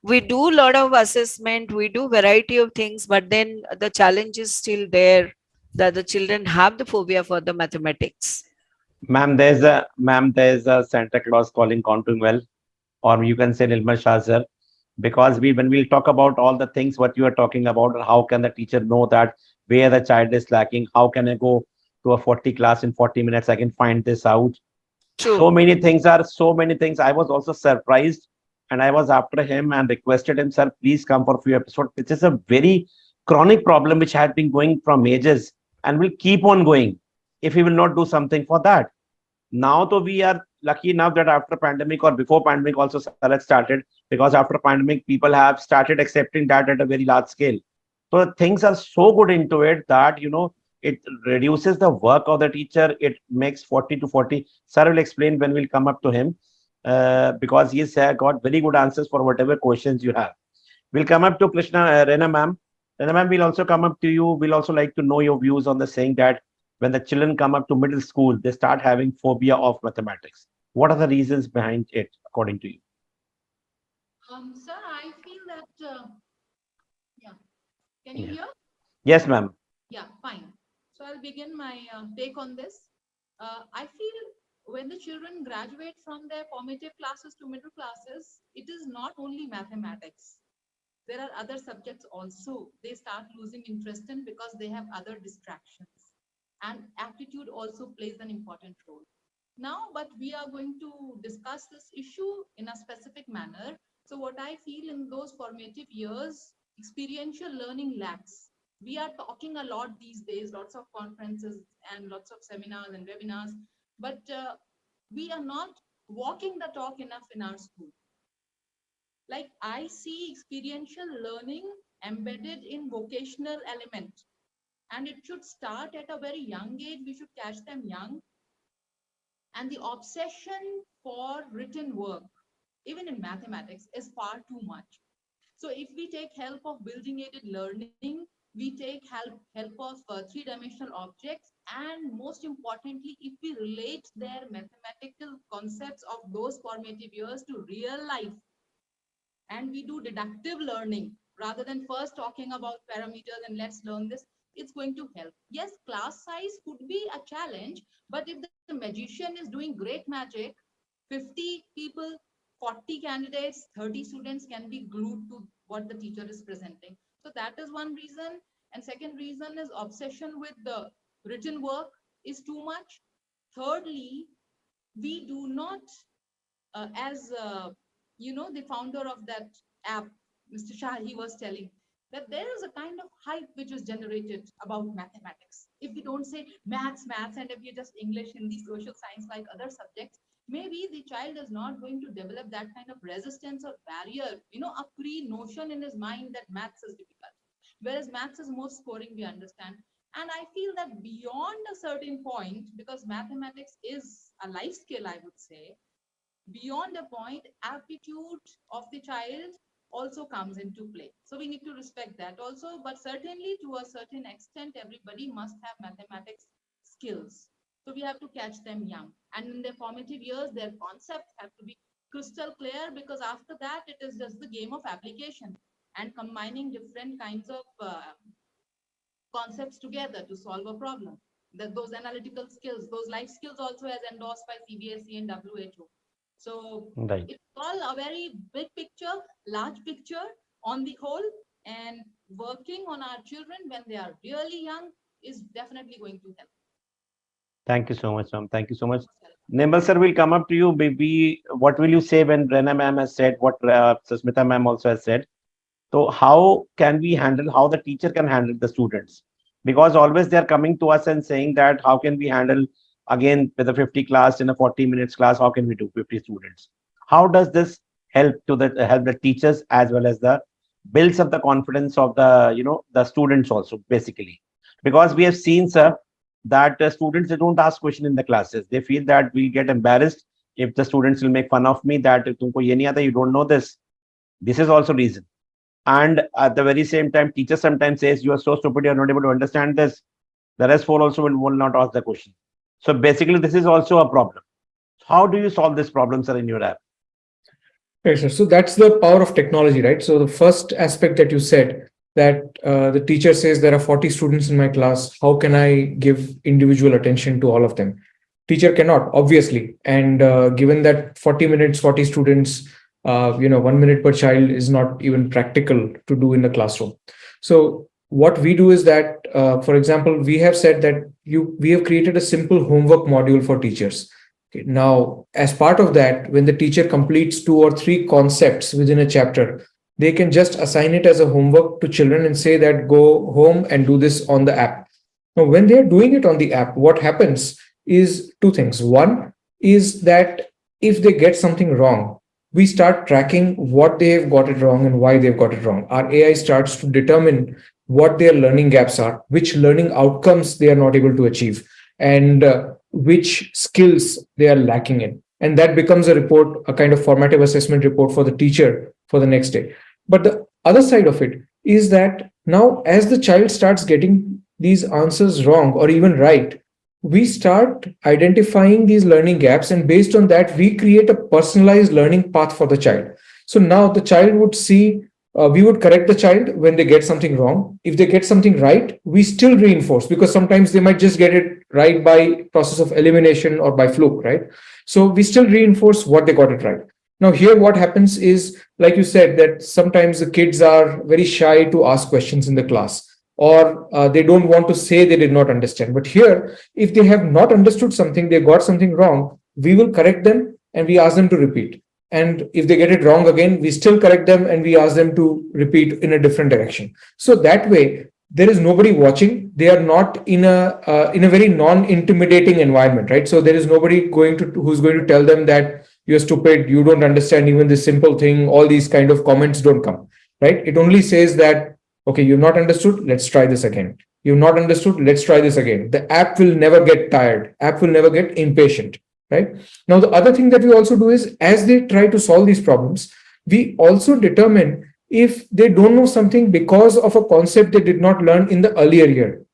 We do a lot of assessment, we do variety of things, but then the challenge is still there, that the children have the phobia for the mathematics. There's a Santa Claus calling Quantum Well, or you can say Nilmal Shah sir, because when we'll talk about all the things what you are talking about, how can the teacher know that where the child is lacking? How can I go to a 40 class in 40 minutes? I can find this out. True. So many things. I was also surprised, and I was after him and requested him, sir, please come for a few episodes. This is a very chronic problem which had been going from ages and will keep on going if we will not do something for that. Now, though, we are lucky enough that after pandemic or before pandemic also Saraj started, because after pandemic people have started accepting that at a very large scale. So things are so good into it that it reduces the work of the teacher. It makes 40 to 40. Sir will explain when we'll come up to him, because he's got very good answers for whatever questions you have. We'll come up to Rena ma'am. Rena ma'am, we'll also come up to you. We'll also like to know your views on the saying that when the children come up to middle school, they start having phobia of mathematics. What are the reasons behind it, according to you? Sir, I feel that, yeah. Can you hear? Yes, ma'am. Yeah, fine. So I'll begin my take on this. I feel when the children graduate from their formative classes to middle classes, it is not only mathematics. There are other subjects also they start losing interest in because they have other distractions. And aptitude also plays an important role. Now, but we are going to discuss this issue in a specific manner. So what I feel in those formative years, experiential learning lacks. We are talking a lot these days, lots of conferences and lots of seminars and webinars, but we are not walking the talk enough in our school. Like I see experiential learning embedded in vocational element, and it should start at a very young age. We should catch them young. And the obsession for written work, even in mathematics, is far too much. So if we take help of building aided learning, we take help of three-dimensional objects, and most importantly, if we relate their mathematical concepts of those formative years to real life, and we do deductive learning rather than first talking about parameters and let's learn this, it's going to help. Yes, class size could be a challenge, but if the magician is doing great magic, 50 people, 40 candidates, 30 students can be glued to what the teacher is presenting. So that is one reason. And second reason is obsession with the written work is too much. Thirdly, we do not, as the founder of that app, Mr. Shah, he was telling that there is a kind of hype which is generated about mathematics. If we don't say maths, and if you just English, Hindi, social science like other subjects, maybe the child is not going to develop that kind of resistance or barrier, a pre-notion in his mind that maths is difficult. Whereas maths is more scoring, we understand. And I feel that beyond a certain point, because mathematics is a life skill, I would say, beyond a point, aptitude of the child also comes into play. So we need to respect that also, but certainly to a certain extent, everybody must have mathematics skills. So we have to catch them young. And in their formative years, their concepts have to be crystal clear, because after that, it is just the game of application and combining different kinds of concepts together to solve a problem. Those analytical skills, those life skills also as endorsed by CBSE and WHO. So Right. it's all a very big picture, large picture on the whole, and working on our children when they are really young is definitely going to help. Thank you so much, ma'am. Thank you so much. Nimble sir, will come up to you. Maybe what will you say when Rena ma'am has said what Susmita ma'am also has said? So how can we handle, how the teacher can handle the students? Because always they're coming to us and saying that how can we handle again with a 50 class in a 40 minutes class, how can we do 50 students? How does this help to help the teachers as well as the builds up the confidence of the the students also basically? Because we have seen, sir, that students, they don't ask question in the classes. They feel that we get embarrassed if the students will make fun of me that tumko ye nahi aata, you don't know this. This is also reason. And at the very same time, teacher sometimes says you are so stupid, you are not able to understand this. The rest four also will not ask the question. So basically, this is also a problem. How do you solve this problem, sir, in your app? Right, sir. So that's the power of technology, right? So the first aspect that you said, that the teacher says there are 40 students in my class, how can I give individual attention to all of them? Teacher cannot, obviously. And given that 40 minutes, 40 students, 1 minute per child is not even practical to do in the classroom. So what we do is that, for example, we have said that we have created a simple homework module for teachers. Okay. Now, as part of that, when the teacher completes 2 or 3 concepts within a chapter, they can just assign it as a homework to children and say that go home and do this on the app. Now, when they are doing it on the app, what happens is 2 things. One is that if they get something wrong, we start tracking what they have got it wrong and why they've got it wrong. Our AI starts to determine what their learning gaps are, which learning outcomes they are not able to achieve, and which skills they are lacking in. And that becomes a report, a kind of formative assessment report for the teacher for the next day. But the other side of it is that now, as the child starts getting these answers wrong or even right, we start identifying these learning gaps, and based on that, we create a personalized learning path for the child. So now the child would see, we would correct the child when they get something wrong. If they get something right, we still reinforce, because sometimes they might just get it right by process of elimination or by fluke, right? So we still reinforce what they got it right. Now here what happens is, like you said, that sometimes the kids are very shy to ask questions in the class, or they don't want to say they did not understand. But here, if they have not understood something, they got something wrong, we will correct them and we ask them to repeat. And if they get it wrong again, we still correct them and we ask them to repeat in a different direction. So that way, there is nobody watching. They are not in a very non-intimidating environment, right? So there is nobody who's going to tell them that you're stupid, you don't understand even this simple thing. All these kind of comments don't come, right? It only says that, okay, you've not understood, let's try this again. You've not understood, let's try this again. The app will never get tired. App will never get impatient, right? Now, the other thing that we also do is, as they try to solve these problems, we also determine if they don't know something because of a concept they did not learn in the earlier year.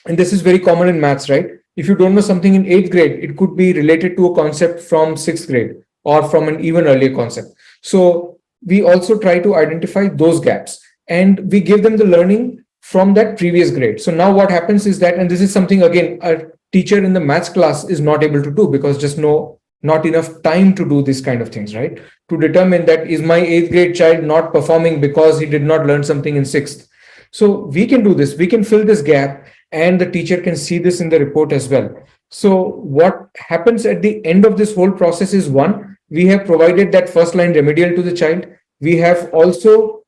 And this is very common in maths, right? If you don't know something in 8th grade, it could be related to a concept from 6th grade or from an even earlier concept. So we also try to identify those gaps, and we give them the learning from that previous grade. So now what happens is that, and this is something, again, a teacher in the maths class is not able to do, because just not enough time to do these kind of things, right? To determine that, is my 8th grade child not performing because he did not learn something in 6th? So we can do this, we can fill this gap, and the teacher can see this in the report as well. So what happens at the end of this whole process is, one, we have provided that first line remedial to the child. We have also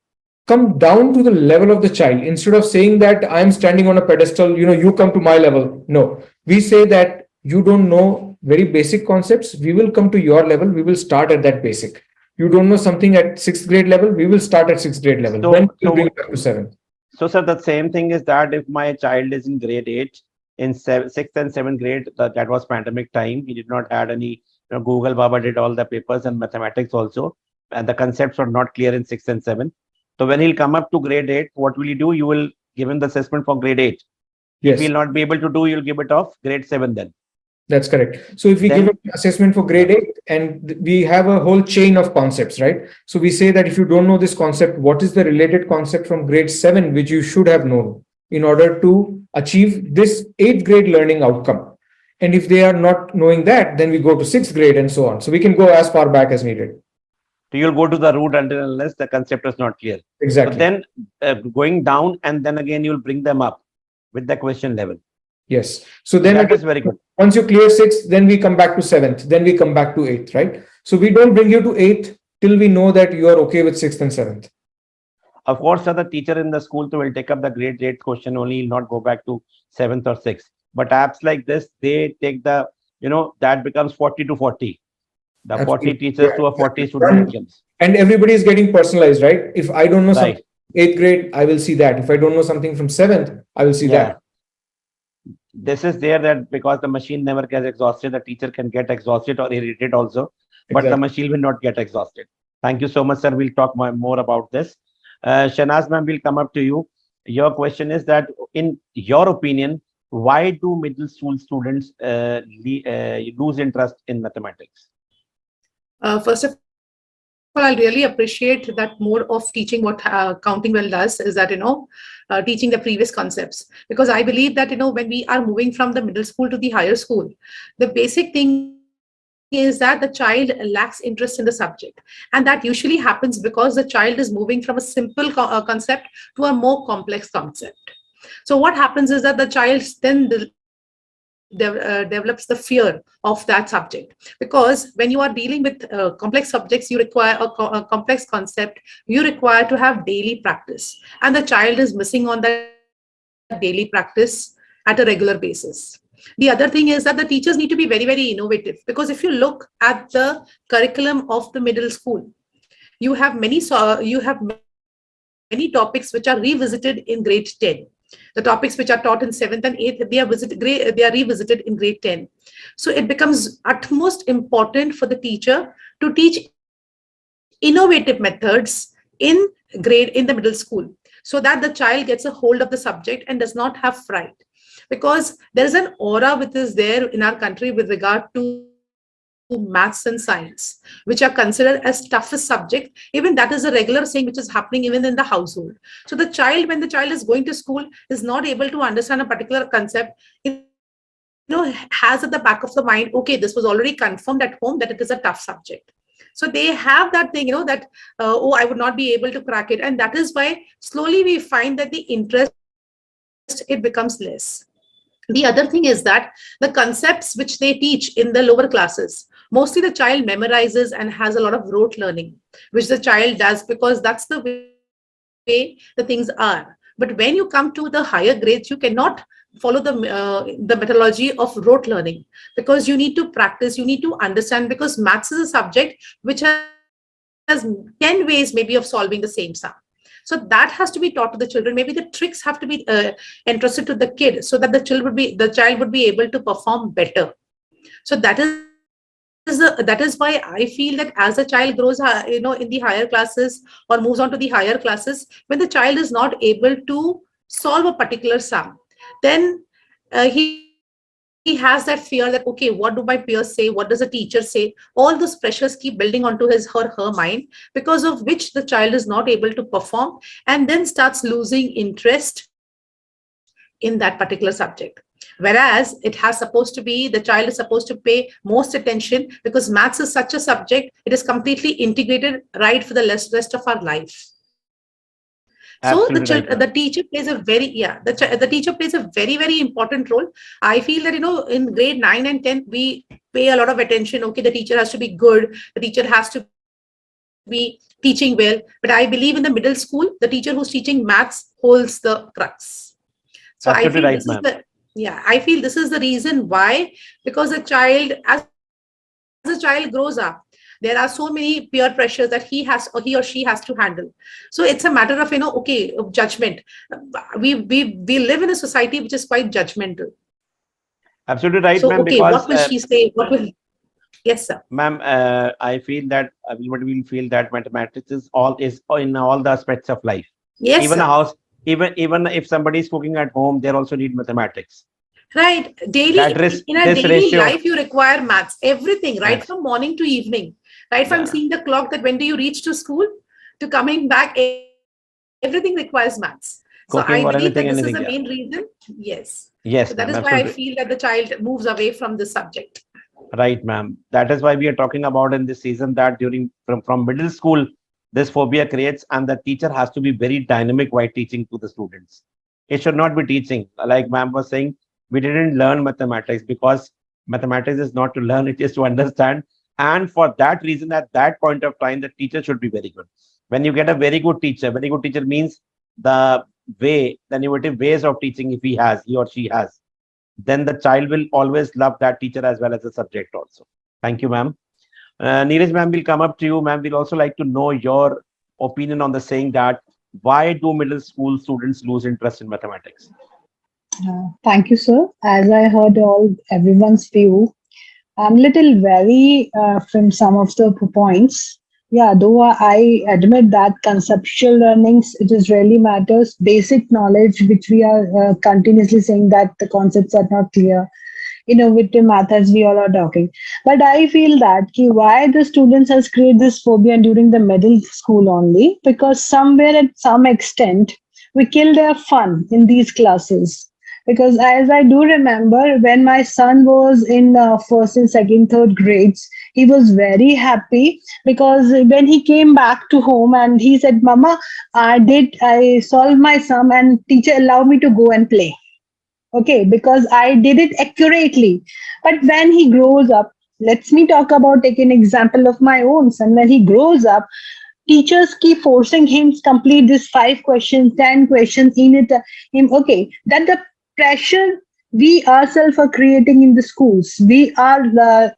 come down to the level of the child. Instead of saying that I'm standing on a pedestal, you come to my level. No, we say that you don't know very basic concepts. We will come to your level. We will start at that basic. You don't know something at 6th grade level. We will start at 6th grade level. Then we'll bring it up to 7th. So, sir, the same thing is that if my child is in grade 8, in 6th and 7th grade, that was pandemic time. He did not had any, Google Baba did all the papers and mathematics also, and the concepts were not clear in 6th and 7th. So when he'll come up to grade 8, what will you do? You will give him the assessment for grade 8. Yes. If he'll not be able to do, you'll give it off grade 7 then. That's correct. So if we Then- give an assessment for grade 8 and we have a whole chain of concepts, right? So we say that if you don't know this concept, what is the related concept from grade 7 which you should have known in order to achieve this 8th grade learning outcome? And if they are not knowing that, then we go to 6th grade and so on. So we can go as far back as needed. So you'll go to the root unless the concept is not clear. Exactly. But then going down and then again you'll bring them up with the question level. Yes. So then That is very good. once you clear 6th, then we come back to 7th, then we come back to 8th, right? So we don't bring you to 8th till we know that you are okay with 6th and 7th. Of course, the teacher in the school will take up the grade 8 question only, not go back to 7th or 6th. But apps like this, they take the, that becomes 40 to 40. The Absolutely. 40 teachers to a 40 student becomes. And everybody is getting personalized, right? If I don't know Right. something 8th grade, I will see that. If I don't know something from 7th, I will see that. This is there that because the machine never gets exhausted, the teacher can get exhausted or irritated also, but the Exactly. machine will not get exhausted. Thank you so much, sir. We'll talk more about this. Shehnaz ma'am, will come up to you. Your question is that, in your opinion, why do middle school students lose interest in mathematics? First of all, I really appreciate that mode of teaching what Counting Well does is that, teaching the previous concepts. Because I believe that, when we are moving from the middle school to the higher school, the basic thing is that the child lacks interest in the subject. And that usually happens because the child is moving from a simple concept to a more complex concept. So what happens is that the child then develops the fear of that subject, because when you are dealing with complex subjects, you require a complex concept, you require to have daily practice, and the child is missing on that daily practice at a regular basis. The other thing is that the teachers need to be very, very innovative, because if you look at the curriculum of the middle school, you have many topics which are revisited in grade 10. The topics which are taught in 7th and 8th, they are revisited in grade 10. So it becomes utmost important for the teacher to teach innovative methods in the middle school, so that the child gets a hold of the subject and does not have fright. Because there is an aura which is there in our country with regard to maths and science, which are considered as toughest subject. Even that is a regular saying which is happening even in the household. So the child, when the child is going to school, is not able to understand a particular concept, has at the back of the mind, okay, this was already confirmed at home that it is a tough subject. So they have that thing, that, I would not be able to crack it. And that is why slowly we find that the interest, it becomes less. The other thing is that the concepts which they teach in the lower classes, mostly the child memorizes and has a lot of rote learning, which the child does because that's the way the things are. But when you come to the higher grades, you cannot follow the methodology of rote learning, because you need to practice, you need to understand, because maths is a subject which has 10 ways maybe of solving the same sum. So that has to be taught to the children. Maybe the tricks have to be entrusted to the kid, so that the child would be able to perform better. So that is why I feel that as a child grows, in the higher classes or moves on to the higher classes, when the child is not able to solve a particular sum, then he has that fear that, okay, what do my peers say? What does the teacher say? All those pressures keep building onto his or her mind, because of which the child is not able to perform and then starts losing interest in that particular subject. Whereas the child is supposed to pay most attention, because maths is such a subject, it is completely integrated right for the rest of our life. So the teacher plays a very, very important role. I feel that, in grade 9 and 10, we pay a lot of attention. Okay, the teacher has to be good. The teacher has to be teaching well. But I believe in the middle school, the teacher who's teaching maths holds the crux. So I feel I feel this is the reason why, because as a child grows up, there are so many peer pressures that he or she has to handle. So it's a matter of, of judgment. We live in a society which is quite judgmental. Absolutely right, so, ma'am. Okay, what will she say? Yes, sir. Ma'am, I feel that everybody will feel that mathematics is in all the aspects of life. Yes, even sir. a house, even if somebody is cooking at home, they also need mathematics. Right. Daily, in a this daily ratio. life, you require maths, everything, right? Yes. From morning to evening, right? From Yeah. seeing the clock that when do you reach to school to coming back, everything requires maths. So I Cooking or believe that anything, this is anything. the Yeah. main reason. Yes. So Yes, that ma'am. is why I Absolutely. feel that the child moves away from the subject. Right, ma'am. That is why we are talking about in this season that during from middle school, this phobia creates, and the teacher has to be very dynamic while teaching to the students. It should not be teaching. Like ma'am was saying, we didn't learn mathematics because mathematics is not to learn, it is to understand. And for that reason, at that point of time, the teacher should be very good. When you get a very good teacher means the the innovative ways of teaching, if he or she has, then the child will always love that teacher as well as the subject also. Thank you, ma'am. Neeraj, ma'am, will come up to you. Ma'am, we'll also like to know your opinion on the saying that why do middle school students lose interest in mathematics? Thank you, sir. As I heard all everyone's view, I'm little wary from some of the points. Yeah, though I admit that conceptual learnings, it is really matters. Basic knowledge, which we are continuously saying that the concepts are not clear. Innovative methods, we all are talking. But I feel that why the students has created this phobia during the middle school only, because somewhere at some extent, we kill their fun in these classes. Because as I do remember, when my son was in first and second, third grades, he was very happy because when he came back to home and he said, "Mama, I solved my sum and teacher allowed me to go and play." Okay, because I did it accurately. But when he grows up, let's me talk about take an example of my own son. When he grows up, teachers keep forcing him to complete this 5 questions, 10 questions in it. Okay, that the pressure we ourselves are creating in the schools. We are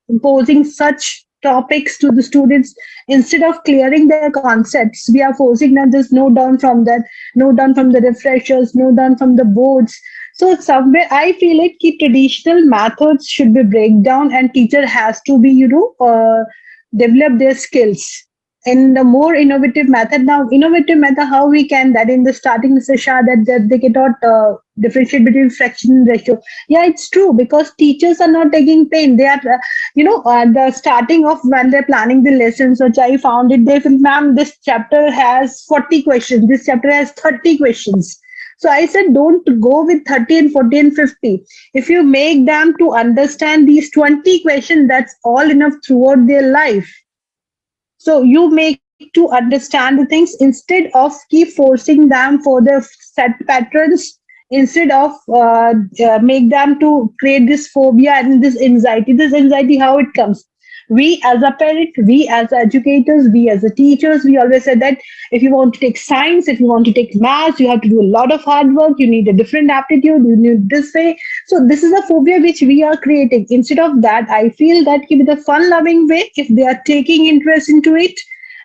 imposing such topics to the students instead of clearing their concepts. We are forcing them just note down from that, note down from the refreshers, note down from the boards. So somewhere I feel it ki traditional methods should be break down and teacher has to be develop their skills in the more innovative method. Now, innovative method, how we can that in the starting, Mr. Shah, that they cannot differentiate between fraction and ratio. Yeah, it's true because teachers are not taking pain. They are, the starting of when they're planning the lessons, which I found it, they feel, ma'am, this chapter has 40 questions, this chapter has 30 questions. So I said, don't go with 30 and 40 and 50. If you make them to understand these 20 questions, that's all enough throughout their life. So you make to understand the things instead of keep forcing them for the set patterns, instead of make them to create this phobia and this anxiety. This anxiety, how it comes? We as a parent, we as educators, we as a teachers, we always said that if you want to take science, if you want to take maths, you have to do a lot of hard work. You need a different aptitude. You need this way. So this is a phobia which we are creating. Instead of that, I feel that with a fun-loving way, if they are taking interest into it,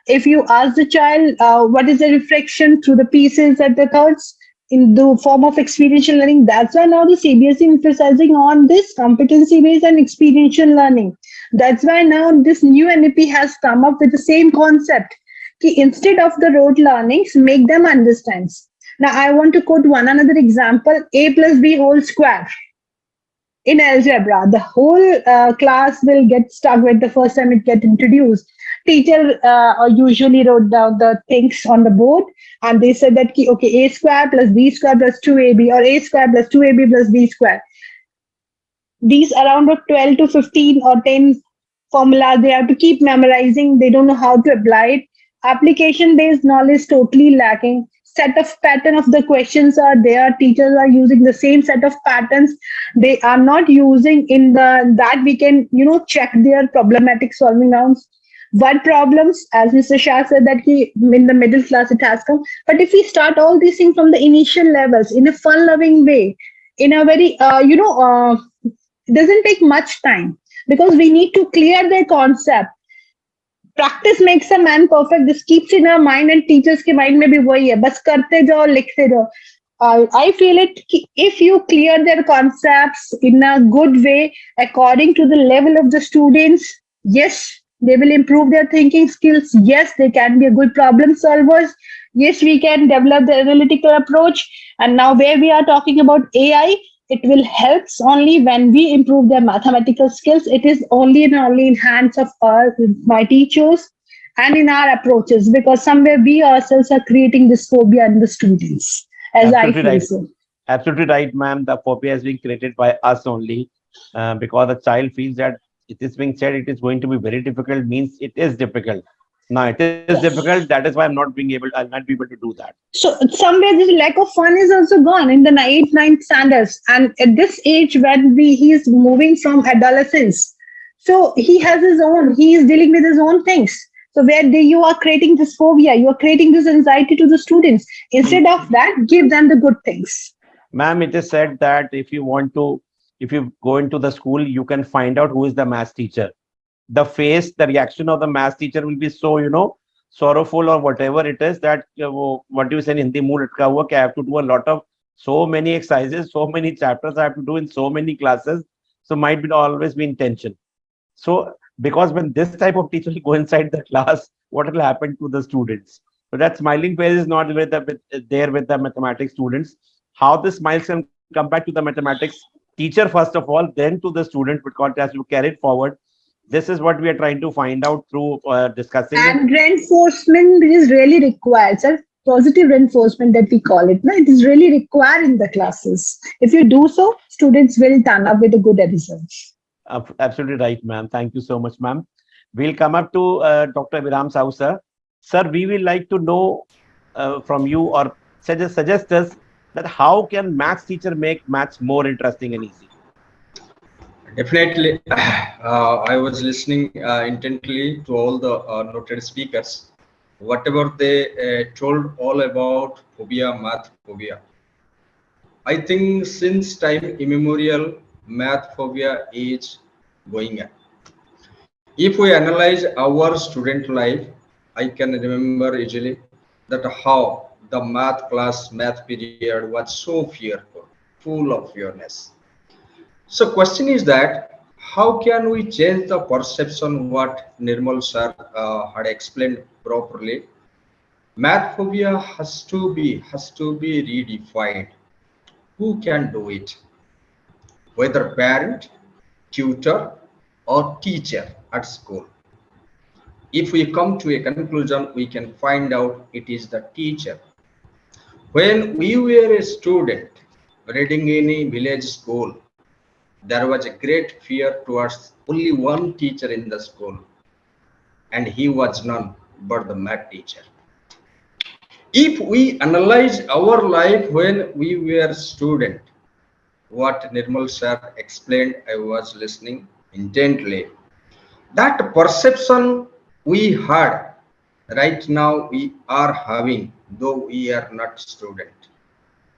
if you ask the child what is the reflection through the pieces and the thoughts in the form of experiential learning, that's why now the CBSE emphasizing on this competency-based and experiential learning. That's why now this new NEP has come up with the same concept. Instead of the rote learnings, make them understand. Now, I want to quote one another example, A plus B whole square. In algebra, the whole class will get stuck with the first time it get introduced. Teacher usually wrote down the things on the board and they said that, okay, A square plus B square plus 2AB or A square plus 2AB plus B square. These around 12 to 15 or 10 formulas they have to keep memorizing. They don't know how to apply it. Application based knowledge totally lacking. Set of pattern of the questions are there. Teachers are using the same set of patterns. They are not using in the that we can check their problematic solving rounds. What problems, as Mr. Shah said that in the middle class it has come. But if we start all these things from the initial levels in a fun-loving way, in a very it doesn't take much time because we need to clear the concept. Practice makes a man perfect. This keeps in our mind and teachers के mind में भी वही है. बस करते जाओ, लिखते जाओ. I feel it if you clear their concepts in a good way according to the level of the students, yes, they will improve their thinking skills. Yes, they can be a good problem solvers. Yes, we can develop the analytical approach. And now where we are talking about AI, It will helps only when we improve their mathematical skills. It is only and only in hands of my teachers and in our approaches, because somewhere we ourselves are creating this phobia in the students, as I Absolutely feel right. so. Absolutely right, ma'am. The phobia is being created by us only, because the child feels that it is being said it is going to be very difficult, means it is difficult. Now it is difficult. That is why I'll not be able to do that. So somewhere this lack of fun is also gone in the 8th, 9th standards. And at this age, when he is moving from adolescence, so he has his own, he is dealing with his own things. So you are creating this phobia, you are creating this anxiety to the students. Instead of that, give them the good things. Ma'am, it is said that if you go into the school, you can find out who is the math teacher. The reaction of the math teacher will be so, sorrowful or whatever it is, that what do you say in Hindi, muh latka hua, I have to do a lot of so many exercises, so many chapters I have to do in so many classes. So might be always be in tension. So because when this type of teacher will go inside the class, what will happen to the students? So that smiling face is not there with the mathematics students. How the smiles can come back to the mathematics teacher first of all, then to the student, because as you carry it forward. This is what we are trying to find out through discussing it. And reinforcement is really required, sir. Positive reinforcement that we call it. No? It is really required in the classes. If you do so, students will turn up with a good results. Absolutely right, ma'am. Thank you so much, ma'am. We'll come up to Dr. Viram Sahu, sir. Sir, we will like to know from you, or suggest us that how can maths teacher make maths more interesting and easy? Definitely. I was listening intently to all the noted speakers. Whatever they told all about phobia, math phobia. I think since time immemorial, math phobia is going up. If we analyze our student life, I can remember easily that how the math period was so fearful, full of fearness. So question is that how can we change the perception what Nirmal sir had explained properly? Math phobia has to be redefined. Who can do it? Whether parent, tutor, or teacher at school. If we come to a conclusion, we can find out it is the teacher. When we were a student reading in a village school, there was a great fear towards only one teacher in the school, and he was none but the math teacher. If we analyze our life when we were student, what Nirmal sir explained, I was listening intently. That perception we had, right now we are having, though we are not student.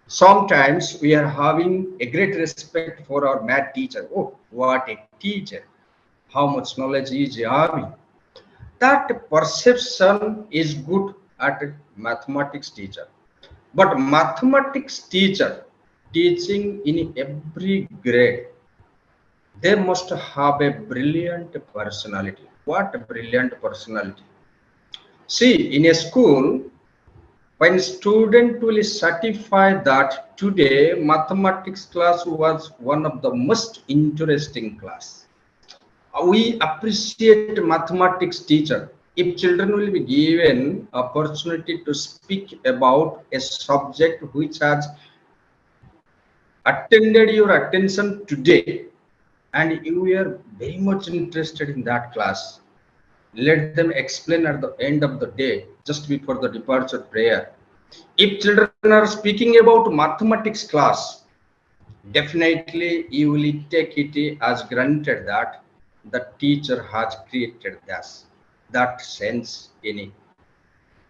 Sometimes we are having a great respect for our math teacher. Oh, what a teacher! How much knowledge he is having. That perception is good at mathematics teacher. But mathematics teacher teaching in every grade, they must have a brilliant personality. What a brilliant personality. See, in a school, when student will certify that today mathematics class was one of the most interesting class. We appreciate mathematics teacher. If children will be given opportunity to speak about a subject which has attended your attention today, and you are very much interested in that class, let them explain at the end of the day, just before the departure prayer. If children are speaking about mathematics class, definitely you will take it as granted that the teacher has created that sense in a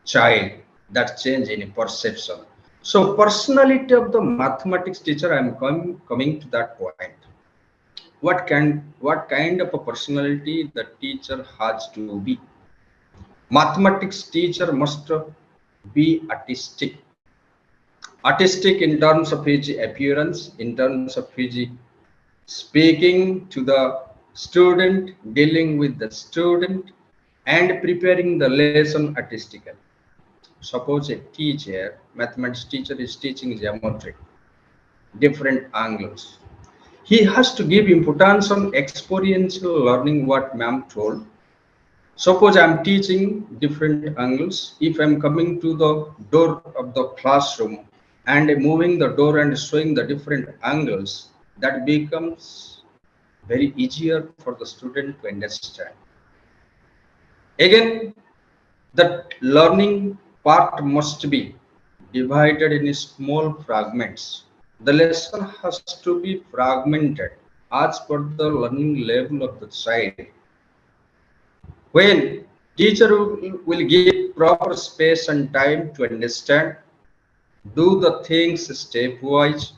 child, that change in a perception. So personality of the mathematics teacher, I am coming to that point. What kind of a personality the teacher has to be? Mathematics teacher must be artistic in terms of his appearance, in terms of his speaking to the student, dealing with the student, and preparing the lesson artistically. Suppose a teacher, mathematics teacher, is teaching geometry. different angles. He has to give importance on experiential learning, what ma'am told. Suppose I'm teaching different angles. If I'm coming to the door of the classroom and moving the door and showing the different angles, that becomes very easier for the student to understand. Again, that learning part must be divided in small fragments. The lesson has to be fragmented as per the learning level of the child. When teacher will give proper space and time to understand, do the things stepwise.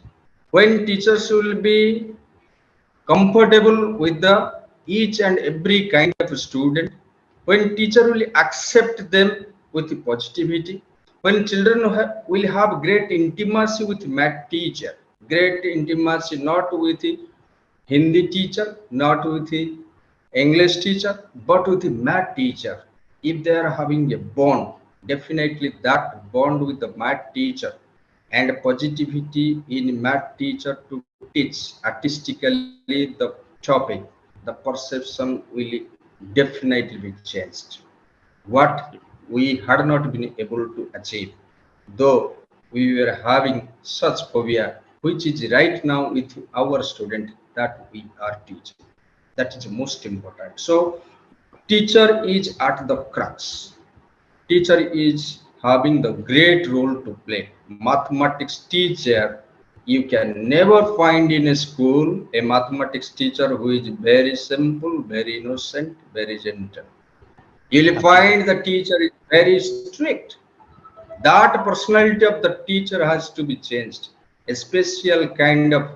When teachers will be comfortable with the each and every kind of student, when teacher will accept them with positivity, when children will have great intimacy with math teacher, great intimacy not with the Hindi teacher, not with the English teacher, but with the math teacher. If they are having a bond, definitely that bond with the math teacher and positivity in math teacher to teach artistically the topic, the perception will definitely be changed. What we had not been able to achieve, though we were having such phobia, which is right now with our student that we are teaching. That is most important. So teacher is at the crux. Teacher is having the great role to play. Mathematics teacher, you can never find in a school a mathematics teacher who is very simple, very innocent, very gentle. You'll find the teacher is very strict. That personality of the teacher has to be changed. A special kind of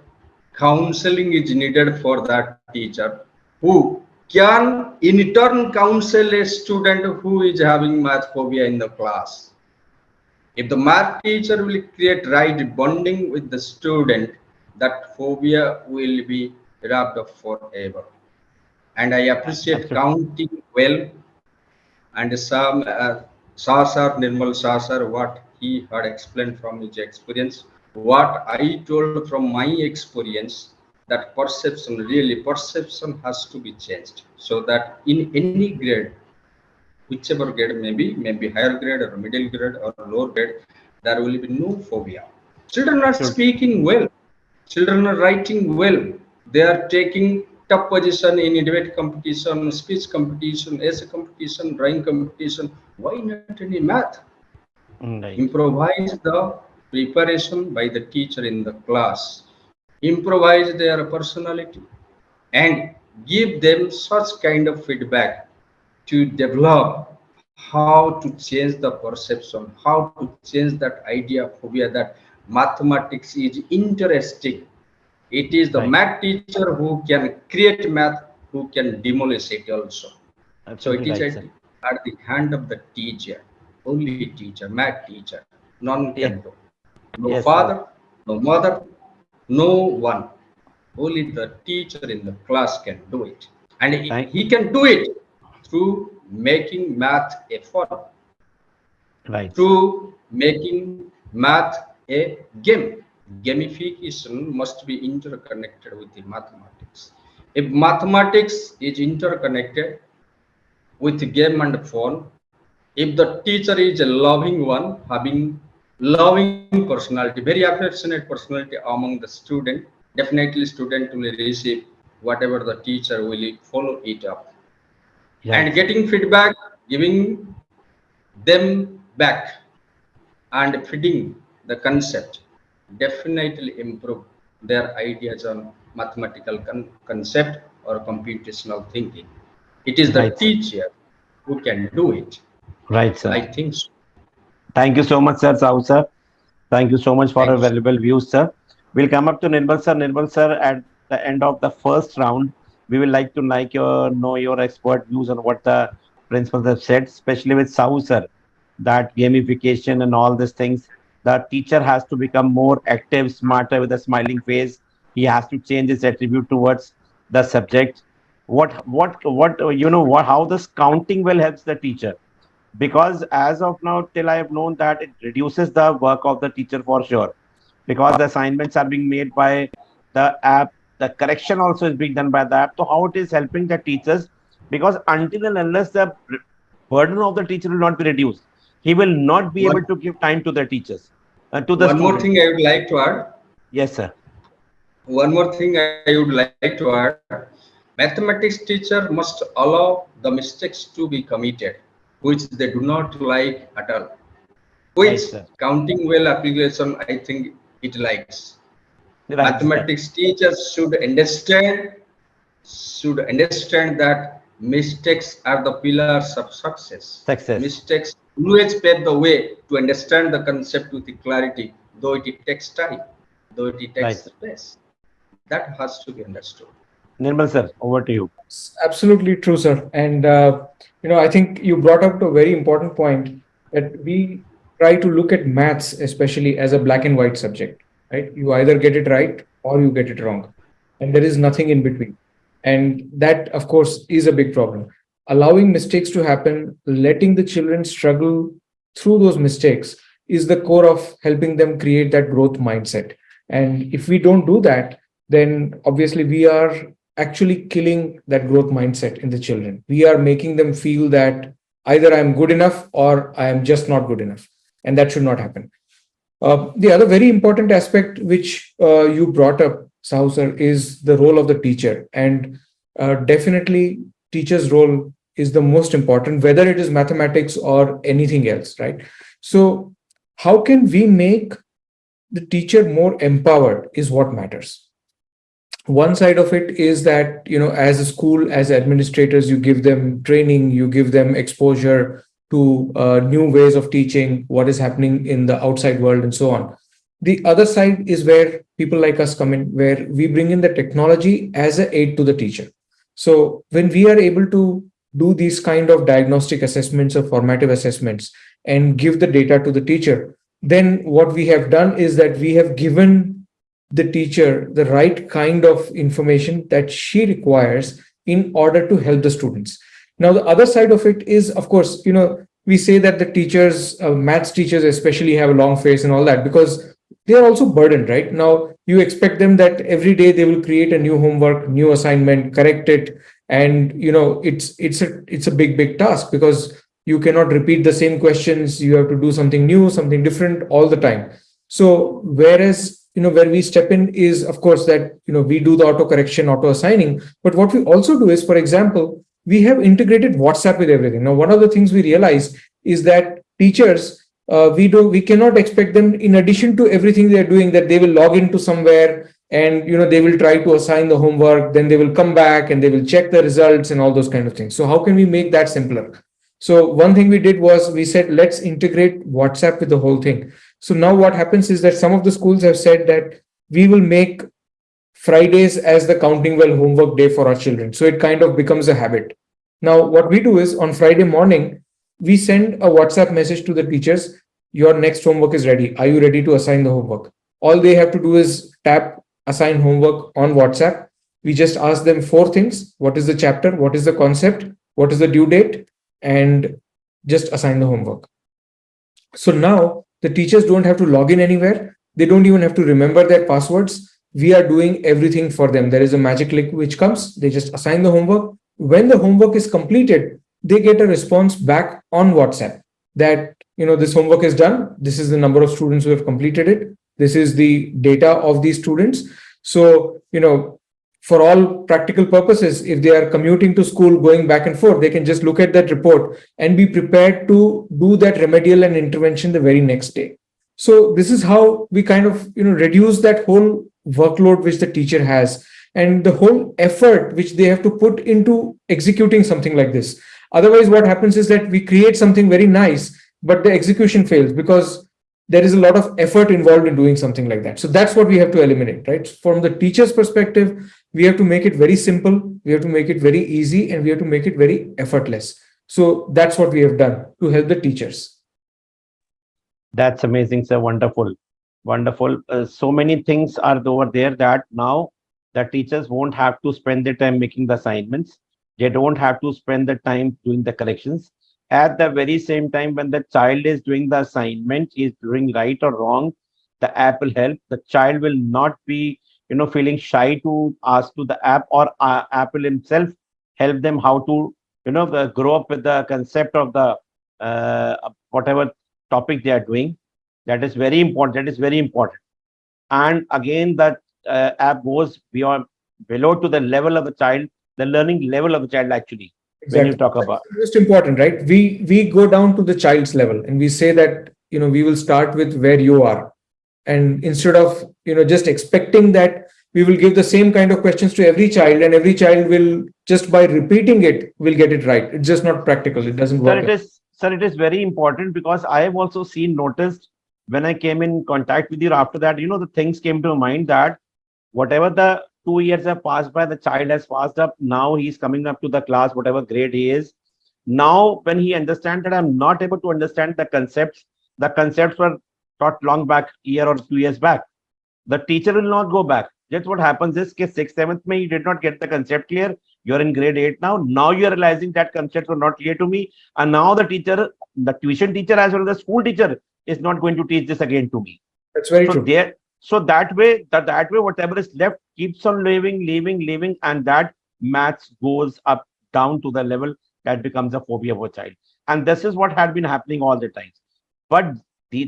counseling is needed for that teacher who can in turn counsel a student who is having math phobia in the class. If the math teacher will create right bonding with the student, that phobia will be wrapped up forever. And I appreciate counting well and some Sasar, Nirmal Sasar, what he had explained from his experience, what I told from my experience, that perception, really perception has to be changed so that in any grade, whichever grade maybe higher grade or middle grade or lower grade, there will be no phobia. Children are speaking well, children are writing well, they are taking top position in debate competition, speech competition, essay competition, drawing competition. Why not any math? Right. Improvise the preparation by the teacher in the class, improvise their personality, and give them such kind of feedback to develop how to change the perception, how to change that idea of phobia that mathematics is interesting. It is the Right. math teacher who can create math, who can demolish it also. So it Absolutely is right, sir. at the hand of the teacher, only teacher, math teacher. None Yes, can do. No yes, sir. father, no mother, no one. Only the teacher in the class can do it. And Thank, he can do it through making math a fun, right, sir. through making math a game. Gamification must be interconnected with the mathematics. If mathematics is interconnected with game and fun, if the teacher is a loving one, having loving personality, very affectionate personality among the student, definitely student will receive whatever the teacher will follow it up. Right, And sir. getting feedback, giving them back and feeding the concept definitely improve their ideas on mathematical concept or computational thinking. It is the Right, sir. teacher who can do it. Right, sir. I think so. Thank you so much, sir. Sau, sir. Thank you so much for your Thank you. valuable views, sir. We'll come up to Nirmal sir. Nirmal sir, at the end of the first round, we will like to know your expert views on what the principals have said, especially with Sau sir, that gamification and all these things. The teacher has to become more active, smarter with a smiling face. He has to change his attribute towards the subject. What, how this counting will helps the teacher, because as of now till I have known that it reduces the work of the teacher for sure. because the assignments are being made by the app. The correction also is being done by the app. So how it is helping the teachers? Because until and unless the burden of the teacher will not be reduced, he will not be able One, to give time to the teachers, to the one more students. thing I would like to add. Yes, sir. One more thing I would like to add. Mathematics teacher must allow the mistakes to be committed, which they do not like at all. Which Right, sir. counting well application I think it likes. Right, sir. Mathematics teachers should understand that mistakes are the pillars of success. Success. Mistakes always pave the way to understand the concept with clarity, though it takes time, though it Right, takes sir. space. That has to be understood. Nirmal, sir, over to you. Absolutely true, sir. And I think you brought up a very important point that we try to look at maths, especially as a black and white subject, right? You either get it right or you get it wrong, and there is nothing in between. And that, of course, is a big problem. Allowing mistakes to happen, letting the children struggle through those mistakes is the core of helping them create that growth mindset. And if we don't do that, then obviously we are actually killing that growth mindset in the children. We are making them feel that either I'm good enough or I am just not good enough. And that should not happen. The other very important aspect which you brought up, Sahu sir, is the role of the teacher. And definitely, teacher's role is the most important, whether it is mathematics or anything else, right? So, how can we make the teacher more empowered is what matters. One side of it is that, as a school, as administrators, you give them training, you give them exposure to new ways of teaching, what is happening in the outside world, and so on. The other side is where people like us come in, where we bring in the technology as an aid to the teacher. So when we are able to do these kind of diagnostic assessments or formative assessments and give the data to the teacher, then what we have done is that we have given the teacher the right kind of information that she requires in order to help the students. Now, the other side of it is, of course, we say that the teachers, maths teachers especially, have a long face and all that because they are also burdened, right? Now, you expect them that every day they will create a new homework, new assignment, correct it, and it's a big task because you cannot repeat the same questions. You have to do something new, something different all the time. So, whereas where we step in is, of course, that we do the auto correction, auto assigning, but what we also do is, for example, we have integrated WhatsApp with everything. Now, one of the things we realize is that teachers, we cannot expect them, in addition to everything they are doing, that they will log into somewhere and they will try to assign the homework, then they will come back and they will check the results and all those kind of things. So how can we make that simpler? So one thing we did was we said, let's integrate WhatsApp with the whole thing. So now what happens is that some of the schools have said that we will make Fridays as the counting well homework day for our children. So it kind of becomes a habit. Now, what we do is on Friday morning, we send a WhatsApp message to the teachers. Your next homework is ready. Are you ready to assign the homework? All they have to do is tap assign homework on WhatsApp. We just ask them 4 things. What is the chapter? What is the concept? What is the due date? And just assign the homework. So now the teachers don't have to log in anywhere. They don't even have to remember their passwords. We are doing everything for them. There is a magic link which comes. They just assign the homework. When the homework is completed, they get a response back on WhatsApp that, this homework is done. This is the number of students who have completed it. This is the data of these students. So, for all practical purposes, if they are commuting to school, going back and forth, they can just look at that report and be prepared to do that remedial and intervention the very next day. So this is how we kind of, reduce that whole workload which the teacher has and the whole effort which they have to put into executing something like this. Otherwise, what happens is that we create something very nice, but the execution fails because there is a lot of effort involved in doing something like that. So that's what we have to eliminate, right? From the teacher's perspective, we have to make it very simple, we have to make it very easy, and we have to make it very effortless. So that's what we have done to help the teachers. That's amazing, sir. Wonderful. Wonderful. So many things are over there that now the teachers won't have to spend the time making the assignments. They don't have to spend the time doing the corrections. At the very same time, when the child is doing the assignment, is doing right or wrong, the app will help. The child will not be, feeling shy to ask to the app, or app will himself help them how to, grow up with the concept of the whatever topic they are doing. That is very important. That is very important. And again, that app goes beyond, below to the level of the child, the learning level of the child actually. When you Exactly. talk about, That's most important, right? We go down to the child's level and we say that, we will start with where you are. And instead of, just expecting that we will give the same kind of questions to every child, and every child will, just by repeating it, will get it right. It's just not practical. It doesn't sir, work. it is very important, because I have also noticed when I came in contact with you after that, the things came to mind that whatever the 2 years have passed by, the child has passed up. Now he's coming up to the class, whatever grade he is. Now, when he understands that I'm not able to understand the concepts were taught long back, year or 2 years back. The teacher will not go back. Just what happens is, case 6th, 7th, May, you did not get the concept clear. You're in grade 8 now. Now you're realizing that concepts were not clear to me. And now the teacher, the tuition teacher as well as the school teacher is not going to teach this again to me. That's very So true. there, so that way, whatever is left keeps on leaving, and that maths goes up down to the level that becomes a phobia for a child. And this is what had been happening all the time. But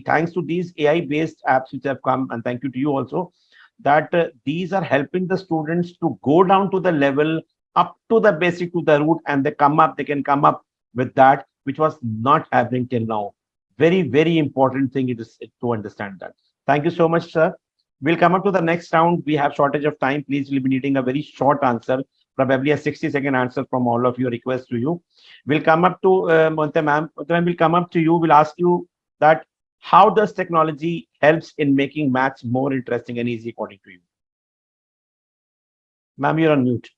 thanks to these AI-based apps which have come, and thank you to you also, that these are helping the students to go down to the level, up to the basic, to the root, and they can come up with that, which was not happening till now. Very, very important thing it is to understand that. Thank you so much, sir. We'll come up to the next round. We have shortage of time. Please, we'll be needing a very short answer, probably a 60-second answer from all of you. Request to you. We'll come up to Monte ma'am. We'll come up to you. We'll ask you that how does technology helps in making maths more interesting and easy according to you? Ma'am, you're on mute.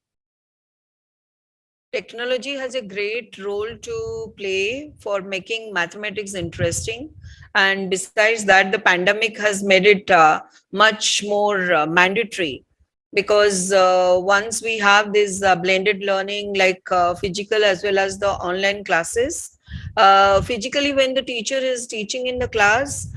Technology has a great role to play for making mathematics interesting. And besides that, the pandemic has made it much more mandatory, because once we have this blended learning, like physical as well as the online classes. Physically, when the teacher is teaching in the class,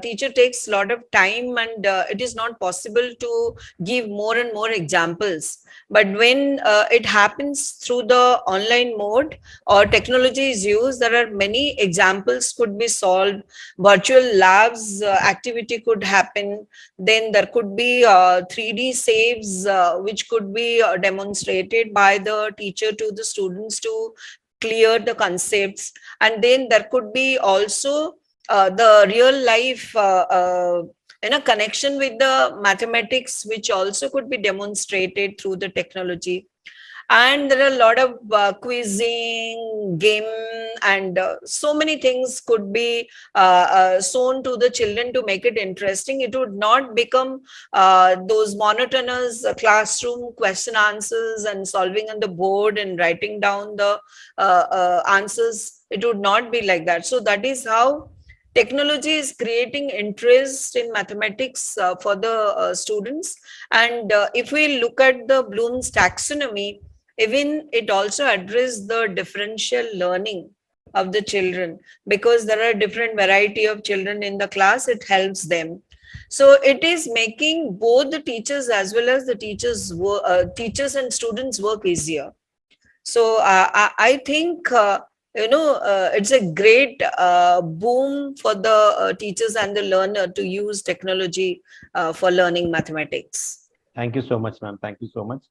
teacher takes a lot of time, and it is not possible to give more and more examples. But when it happens through the online mode or technology is used, there are many examples could be solved. Virtual labs activity could happen. Then there could be 3D saves which could be demonstrated by the teacher to the students to clear the concepts. And then there could be also the real life in a connection with the mathematics, which also could be demonstrated through the technology. And there are a lot of quizzing, game, and so many things could be shown to the children to make it interesting. It would not become those monotonous classroom question answers and solving on the board and writing down the answers. It would not be like that. So that is how technology is creating interest in mathematics for the students. And if we look at the Bloom's taxonomy, even it also addresses the differential learning of the children, because there are different variety of children in the class. It helps them. So it is making both the teachers as well as the teachers and students work easier. So I think it's a great boom for the teachers and the learner to use technology for learning mathematics. Thank you so much, ma'am. Thank you so much.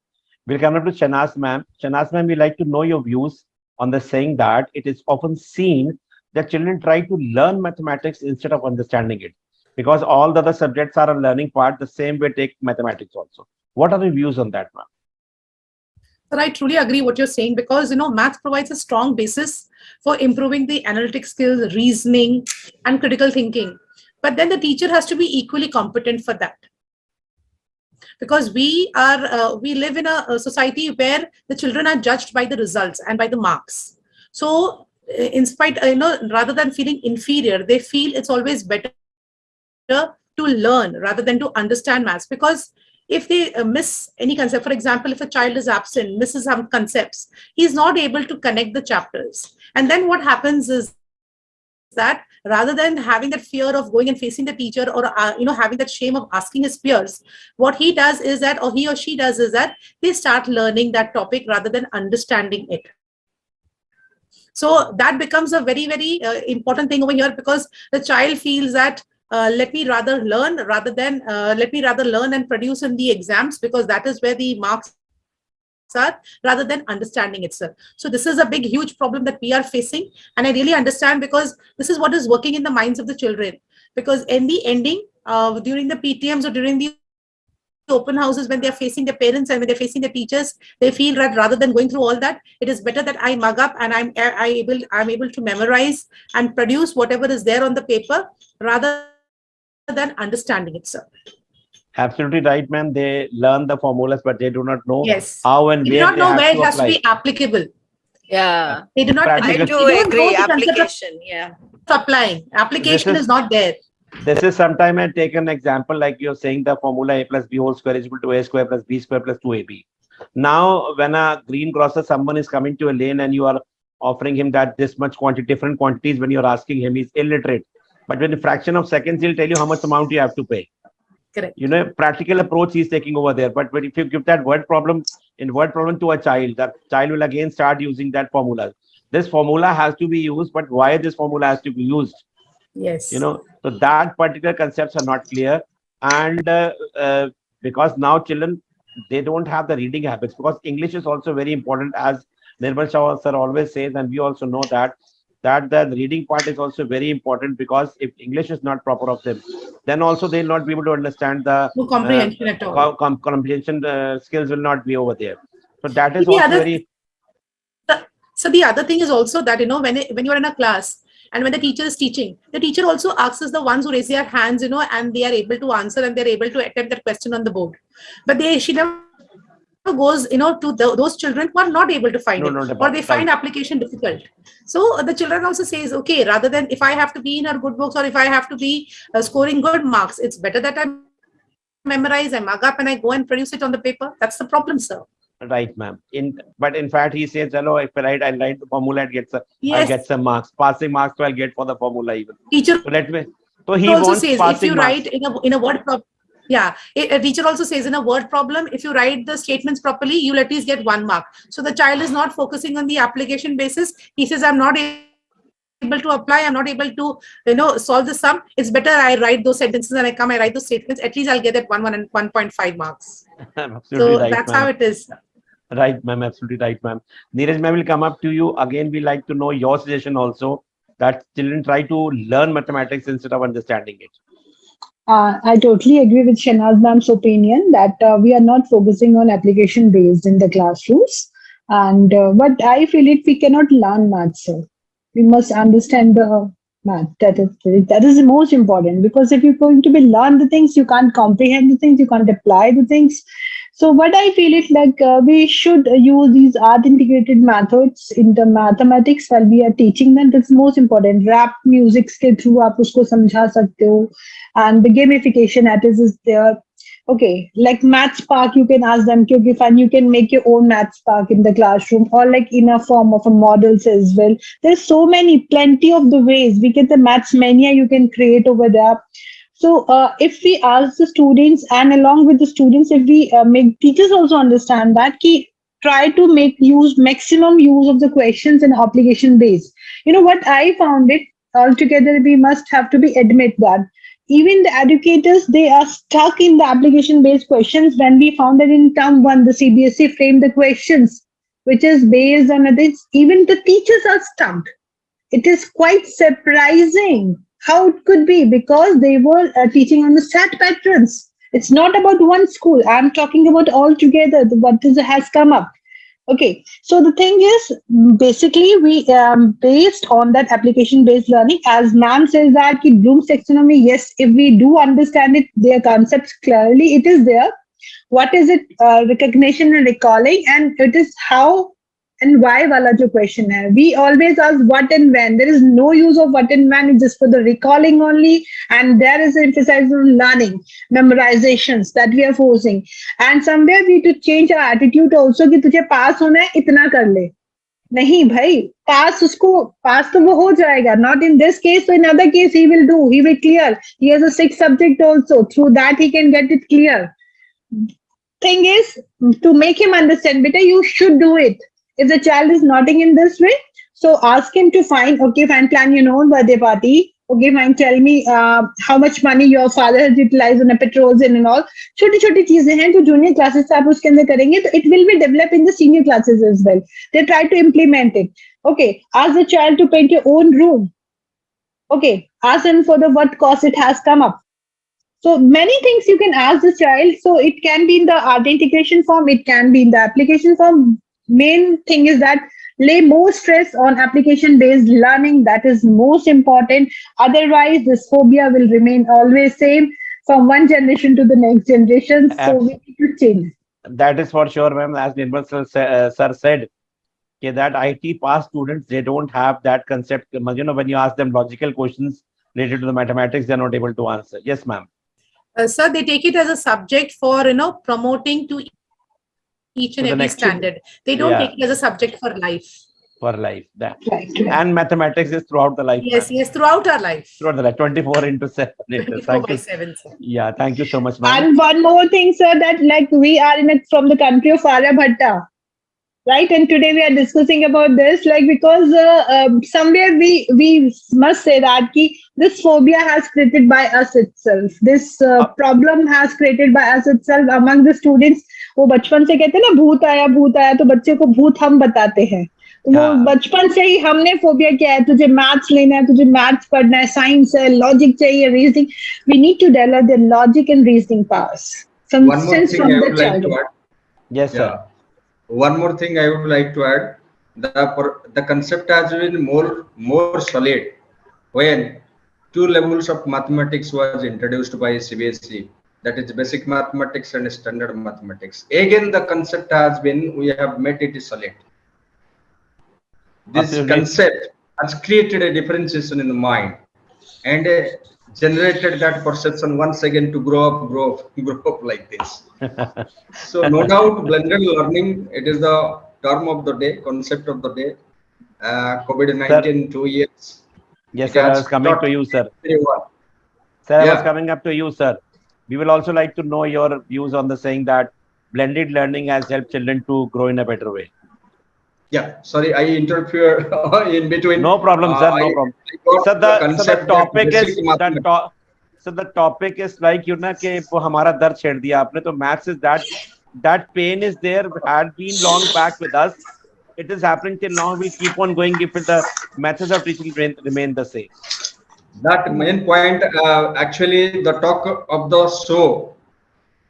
We'll come up to Shehnaz ma'am. Shehnaz ma'am, we'd like to know your views on the saying that it is often seen that children try to learn mathematics instead of understanding it, because all the other subjects are a learning part. The same way take mathematics also. What are your views on that, ma'am? But I truly agree what you're saying, because math provides a strong basis for improving the analytic skills, reasoning, and critical thinking. But then the teacher has to be equally competent for that, because we live in a society where the children are judged by the results and by the marks. So in spite, rather than feeling inferior, they feel it's always better to learn rather than to understand maths, because if they miss any concept, for example, if a child is absent, misses some concepts, he's not able to connect the chapters. And then what happens is that rather than having that fear of going and facing the teacher or having that shame of asking his peers, what he does is that, or he or she does is that they start learning that topic rather than understanding it. So that becomes a very, very important thing over here, because the child feels that let me rather learn and produce in the exams, because that is where the marks are, rather than understanding itself. So this is a big, huge problem that we are facing. And I really understand, because this is what is working in the minds of the children. Because in the ending, during the PTMs or during the open houses, when they're facing their parents and when they're facing the teachers, they feel that rather than going through all that, it is better that I mug up and I'm able to memorize and produce whatever is there on the paper, rather than understanding itself. Absolutely right, ma'am. They learn the formulas, but they do not know Yes. how and They do where not they know have where to it has apply. to be applicable. Yeah. They do not. Practical. I They do don't agree. know the concept of Application. Yeah. applying. Application is not there. This is sometime I take an example, like you're saying the formula a plus b whole square is equal to a square plus b square plus 2ab. Now, when a green crosser, someone is coming to a lane and you are offering him that this much quantity, different quantities, when you're asking him, he's illiterate. But when a fraction of seconds, he'll tell you how much amount you have to pay. Correct. You know, practical approach he's taking over there. But if you give that word problem to a child, that child will again start using that formula. This formula has to be used, but why this formula has to be used? Yes. You know, so that particular concepts are not clear. And because now children, they don't have the reading habits, because English is also very important, as Nirmal Shah sir always says, and we also know that the reading part is also very important, because if English is not proper of them, then also they'll not be able to understand the No comprehension at all. comprehension skills will not be over there. So that is The also other- very. So the other thing is also that, when you're in a class and when the teacher is teaching, the teacher also asks us the ones who raise their hands, and they are able to answer and they're able to attempt that question on the board. But she never goes, to those children who are not able to find it, or they find application difficult. So the children also says, okay, rather than if I have to be in our good books, or if I have to be scoring good marks, it's better that I memorize, I mug up, and I go and produce it on the paper. That's the problem, sir. Right, ma'am. But in fact, he says, hello, if I write the formula, I'll get some marks. Passing marks, so I'll get for the formula even. Teacher so he also wants says, if you marks. write in a word problem, a teacher also says in a word problem, if you write the statements properly, you'll at least get 1 mark. So the child is not focusing on the application basis. He says, I'm not able to apply, I'm not able to solve the sum. It's better I write those sentences and I write those statements. At least I'll get that 1.5 marks. Absolutely So right, that's ma'am. how it is. Right, ma'am. Absolutely right, ma'am. Neeraj ma'am will come up to you. Again, we like to know your suggestion also, that children try to learn mathematics instead of understanding it. I totally agree with Shehnaz ma'am's opinion that we are not focusing on application based in the classrooms. And but I feel we cannot learn maths. Sir. We must understand the math. That is the most important, because if you're going to be learn the things, you can't comprehend the things, you can't apply the things. So what I feel is like we should use these art integrated methods in the mathematics while we are teaching them. That's most important. Rap music के through आप उसको समझा सकते हो, and the gamification that is there. Okay, like Maths Park, you can ask them, okay, fine, you can make your own Maths Park in the classroom, or like in a form of a models as well. There's so plenty of the ways. We get the Maths Mania you can create over there. So if we ask the students, and along with the students, if we make teachers also understand that, try to make maximum use of the questions and application base. You know what I found it altogether, we must have to be admit that even the educators, they are stuck in the application based questions. When we found that in term 1, the CBSE framed the questions, which is based on this, even the teachers are stumped. It is quite surprising how it could be, because they were teaching on the SAT patterns. It's not about one school. I'm talking about all together, what has come up. Okay, so the thing is, basically, we based on that application-based learning, as ma'am says that Bloom's taxonomy, yes, if we do understand it, their concepts clearly, it is there. What is it? Recognition and recalling, and it is how and why wala jo question hai. We always ask what and when. There is no use of what and when. It's just for the recalling only, and there is emphasis on learning, memorizations that we are forcing. And somewhere we need to change our attitude also कि तुझे pass होना है इतना कर ले. नहीं भाई, पास तो वो हो जाएगा. Not in this case, so in other case he will clear. He has a 6 subject also. Through that he can get it clear. Thing is, to make him understand, beta, you should do it. If the child is nodding in this way, so ask him to find, okay, fine, plan your own birthday party. Okay, fine, tell me how much money your father has utilized on a petrols and all. छोटी छोटी चीजें हैं जो junior classes से आप उसके अंदर करेंगे तो it will be developed in the senior classes as well. They try to implement it. Okay, ask the child to paint your own room. Okay, ask him for the what cost it has come up. So many things you can ask the child. So it can be in the art integration form, it can be in the application form. Main thing is that lay more stress on application based learning. That is most important. Otherwise, this phobia will remain always same from one generation to the next generation. So we need to change. That is for sure, ma'am. As Nirmal sir said, that IT pass students, they don't have that concept. You know, when you ask them logical questions related to the mathematics, they're not able to answer. Yes, ma'am. Sir, they take it as a subject for, promoting to each and every standard. They don't take it as a subject for life. For life. That. Right. And mathematics is throughout the life. Yes, yes, throughout our life. Throughout the life, 24/7. 24/7, sir. Yeah, thank you so much, ma'am. And one more thing, sir, that like we are from the country of Aryabhatta. Right, and today we are discussing about this, like because somewhere we must say that this phobia has created by us itself. This problem has created by us itself among the students. वो बचपन से कहते हैं ना भूत आया तो बच्चे को भूत हम बताते हैं. वो बचपन से ही हमने फोबिया किया है. तुझे मैथ्स लेना है, तुझे मैथ्स पढ़ना है, साइंस है, लॉजिक चाहिए, reasoning. We need to develop the logic and reasoning powers. One more thing I would like to add. Yes, sir. One more thing I would like to add, the concept has been more solid when 2 levels of mathematics was introduced by CBSE, that is basic mathematics and standard mathematics. Again, the concept has been, we have made it solid. This concept has created a differentiation in the mind and generated that perception once again to grow up like this. So no doubt blended learning, it is the term of the day, concept of the day. COVID-19 2 years. Yes, sir, I was coming to you, sir. Sir, I was coming up to you, sir. We will also like to know your views on the saying that blended learning has helped children to grow in a better way. Yeah, sorry, I interfere in between. No problem, sir. No problem. So the topic is like कि वो हमारा दर्द छेड़ दिया आपने. तो maths is that pain is there, had been long back with us. It is happening till now. We keep on going if the methods of teaching remain the same. That main point, actually, the talk of the show,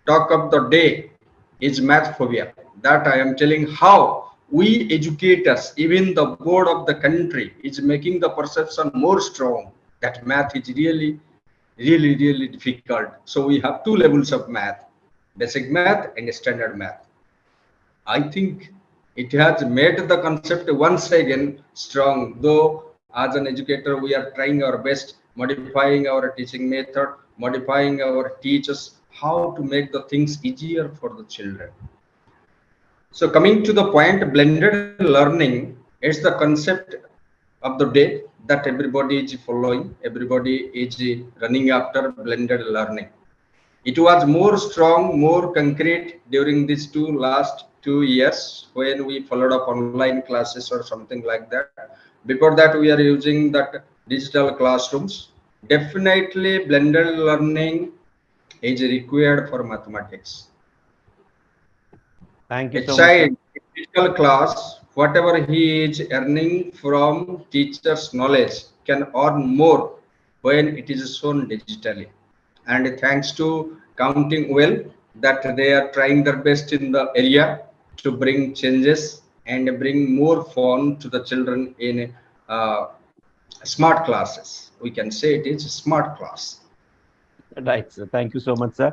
talk of the day is math phobia. That I am telling how we educators, even the board of the country, is making the perception more strong that math is really difficult. So we have 2 levels of math, basic math and standard math. I think it has made the concept once again strong. Though as an educator, we are trying our best, modifying our teaching method, modifying our teachers, how to make the things easier for the children. So coming to the point, blended learning is the concept of the day that everybody is following, everybody is running after blended learning. It was more strong, more concrete during these last 2 years when we followed up online classes or something like that. Before that, we are using that digital classrooms. Definitely blended learning is required for mathematics. Thank you so much. In digital class, whatever he is earning from teacher's knowledge can earn more when it is shown digitally. And thanks to Counting Well, that they are trying their best in the area to bring changes and bring more fun to the children in smart classes. We can say it is a smart class. Right, sir. Thank you so much, sir.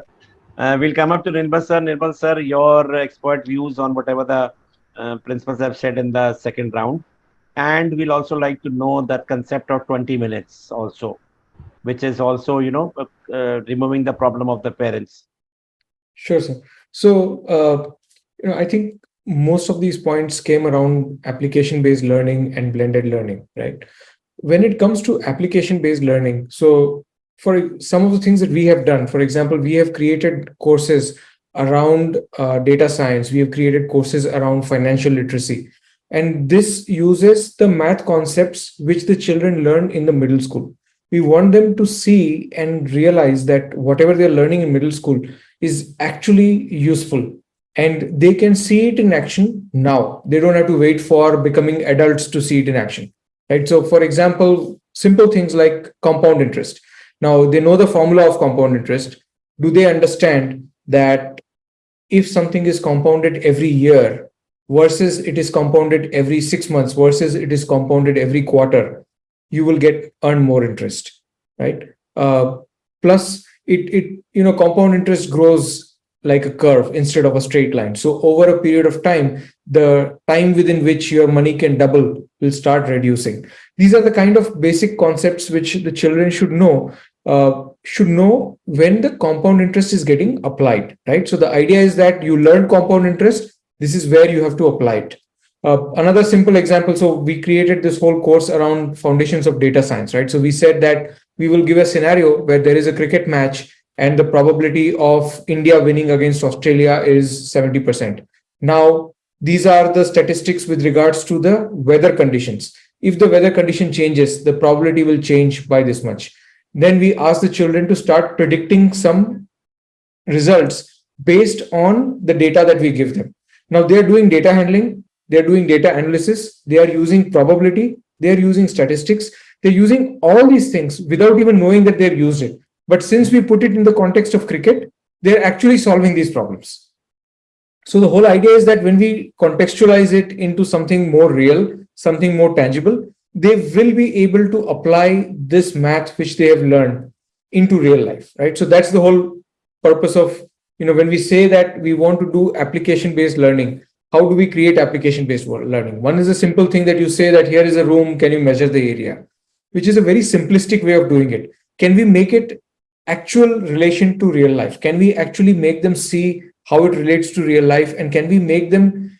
We'll come up to Nirmal sir. Nirmal sir, your expert views on whatever the principals have said in the second round. And we'll also like to know that concept of 20 minutes also, which is also, removing the problem of the parents. Sure, sir. So, I think most of these points came around application-based learning and blended learning, right? When it comes to application-based learning, so for some of the things that we have done, for example, we have created courses around data science. We have created courses around financial literacy. And this uses the math concepts which the children learn in the middle school. We want them to see and realize that whatever they're learning in middle school is actually useful. And they can see it in action now. They don't have to wait for becoming adults to see it in action, right? So for example, simple things like compound interest. Now they know the formula of compound interest. Do they understand that if something is compounded every year versus it is compounded every 6 months versus it is compounded every quarter, you will earn more interest, right? Plus compound interest grows like a curve instead of a straight line. So over a period of time, the time within which your money can double will start reducing. These are the kind of basic concepts which the children should know when the compound interest is getting applied, right? So the idea is that you learn compound interest. This is where you have to apply it. Another simple example. So we created this whole course around foundations of data science, right? So we said that we will give a scenario where there is a cricket match and the probability of India winning against Australia is 70%. Now, these are the statistics with regards to the weather conditions. If the weather condition changes, the probability will change by this much. Then we ask the children to start predicting some results based on the data that we give them. Now, they're doing data handling, they're doing data analysis, they are using probability, they're using statistics, they're using all these things without even knowing that they've used it. But since we put it in the context of cricket, they're actually solving these problems. So the whole idea is that when we contextualize it into something more real, something more tangible, they will be able to apply this math which they have learned into real life, right? So that's the whole purpose of, when we say that we want to do application-based learning, how do we create application-based learning? One is a simple thing that you say that here is a room, can you measure the area? Which is a very simplistic way of doing it. Can we make it actual relation to real life? Can we actually make them see how it relates to real life? And can we make them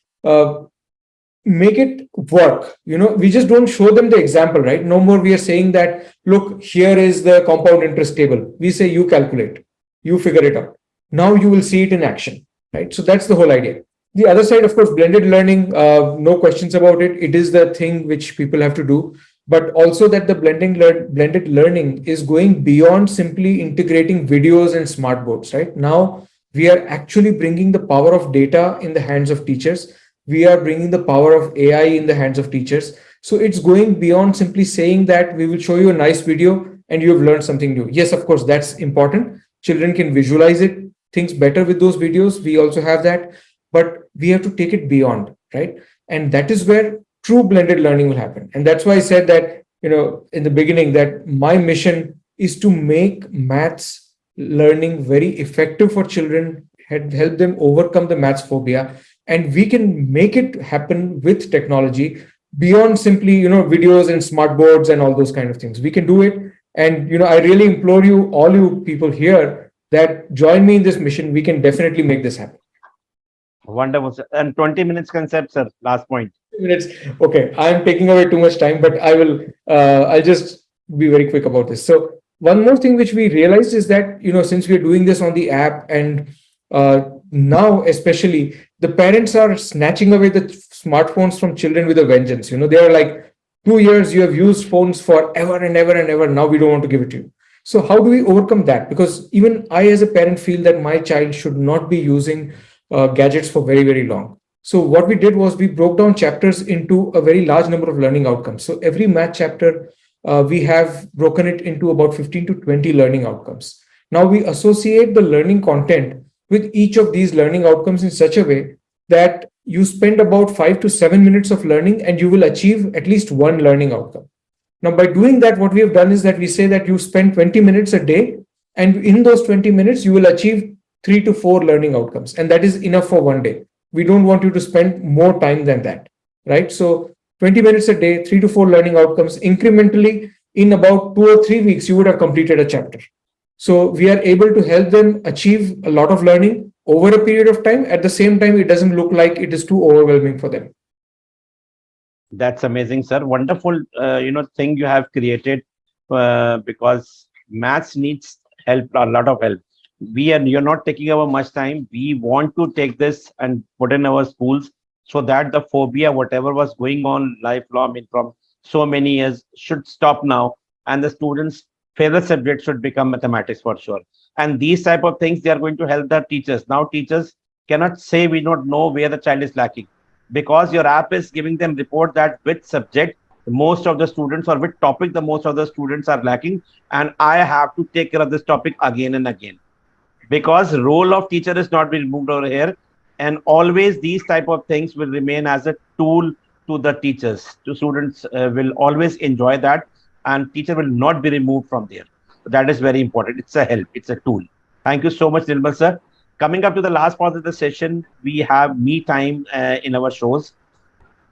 make it work? We just don't show them the example, right? No more we are saying that, look, here is the compound interest table. We say, you calculate, you figure it out. Now you will see it in action, right? So that's the whole idea. The other side, of course, blended learning, no questions about it. It is the thing which people have to do. But also that the blended learning is going beyond simply integrating videos and smart boards, right? Now, we are actually bringing the power of data in the hands of teachers. We are bringing the power of AI in the hands of teachers. So it's going beyond simply saying that we will show you a nice video and you have learned something new. Yes, of course, that's important. Children can visualize things better with those videos. We also have that, but we have to take it beyond, right? And that is where true blended learning will happen. And that's why I said that, in the beginning, that my mission is to make maths learning very effective for children, help them overcome the maths phobia. And we can make it happen with technology beyond simply, videos and smart boards and all those kind of things. We can do it. And, I really implore you, all you people here, that join me in this mission. We can definitely make this happen. Wonderful, sir. And 20 minutes concept, sir. Last point. Minutes. Okay, I'm taking away too much time, but I'll just be very quick about this. So one more thing which we realized is that, since we're doing this on the app and now especially the parents are snatching away the smartphones from children with a vengeance. They are like, 2 years you have used phones forever and ever and ever. Now we don't want to give it to you. So how do we overcome that? Because even I as a parent feel that my child should not be using gadgets for very, very long. So what we did was we broke down chapters into a very large number of learning outcomes. So every math chapter, we have broken it into about 15 to 20 learning outcomes. Now we associate the learning content with each of these learning outcomes in such a way that you spend about 5 to 7 minutes of learning and you will achieve at least one learning outcome. Now, by doing that, what we have done is that we say that you spend 20 minutes a day, and in those 20 minutes, you will achieve 3 to 4 learning outcomes. And that is enough for one day. We don't want you to spend more time than that, right? So 20 minutes a day, 3 to 4 learning outcomes incrementally. In about 2 or 3 weeks, you would have completed a chapter. So we are able to help them achieve a lot of learning over a period of time. At the same time, it doesn't look like it is too overwhelming for them. That's amazing, sir. Wonderful, thing you have created, because maths needs help, a lot of help. You're not taking our much time. We want to take this and put in our schools so that the phobia, whatever was going on lifelong, I mean, from so many years, should stop now, and the students' favorite subject should become mathematics for sure. And these type of things, they are going to help the teachers. Now, teachers cannot say we don't know where the child is lacking, because your app is giving them report that which subject most of the students, or which topic the most of the students are lacking, and I have to take care of this topic again and again, because role of teacher is not being removed over here, and always these type of things will remain as a tool to the teachers. To students will always enjoy that, and teacher will not be removed from there. So that is very important. It's a help, it's a tool. Thank you so much, Nirmal sir. Coming up to the last part of the session, we have me time in our shows.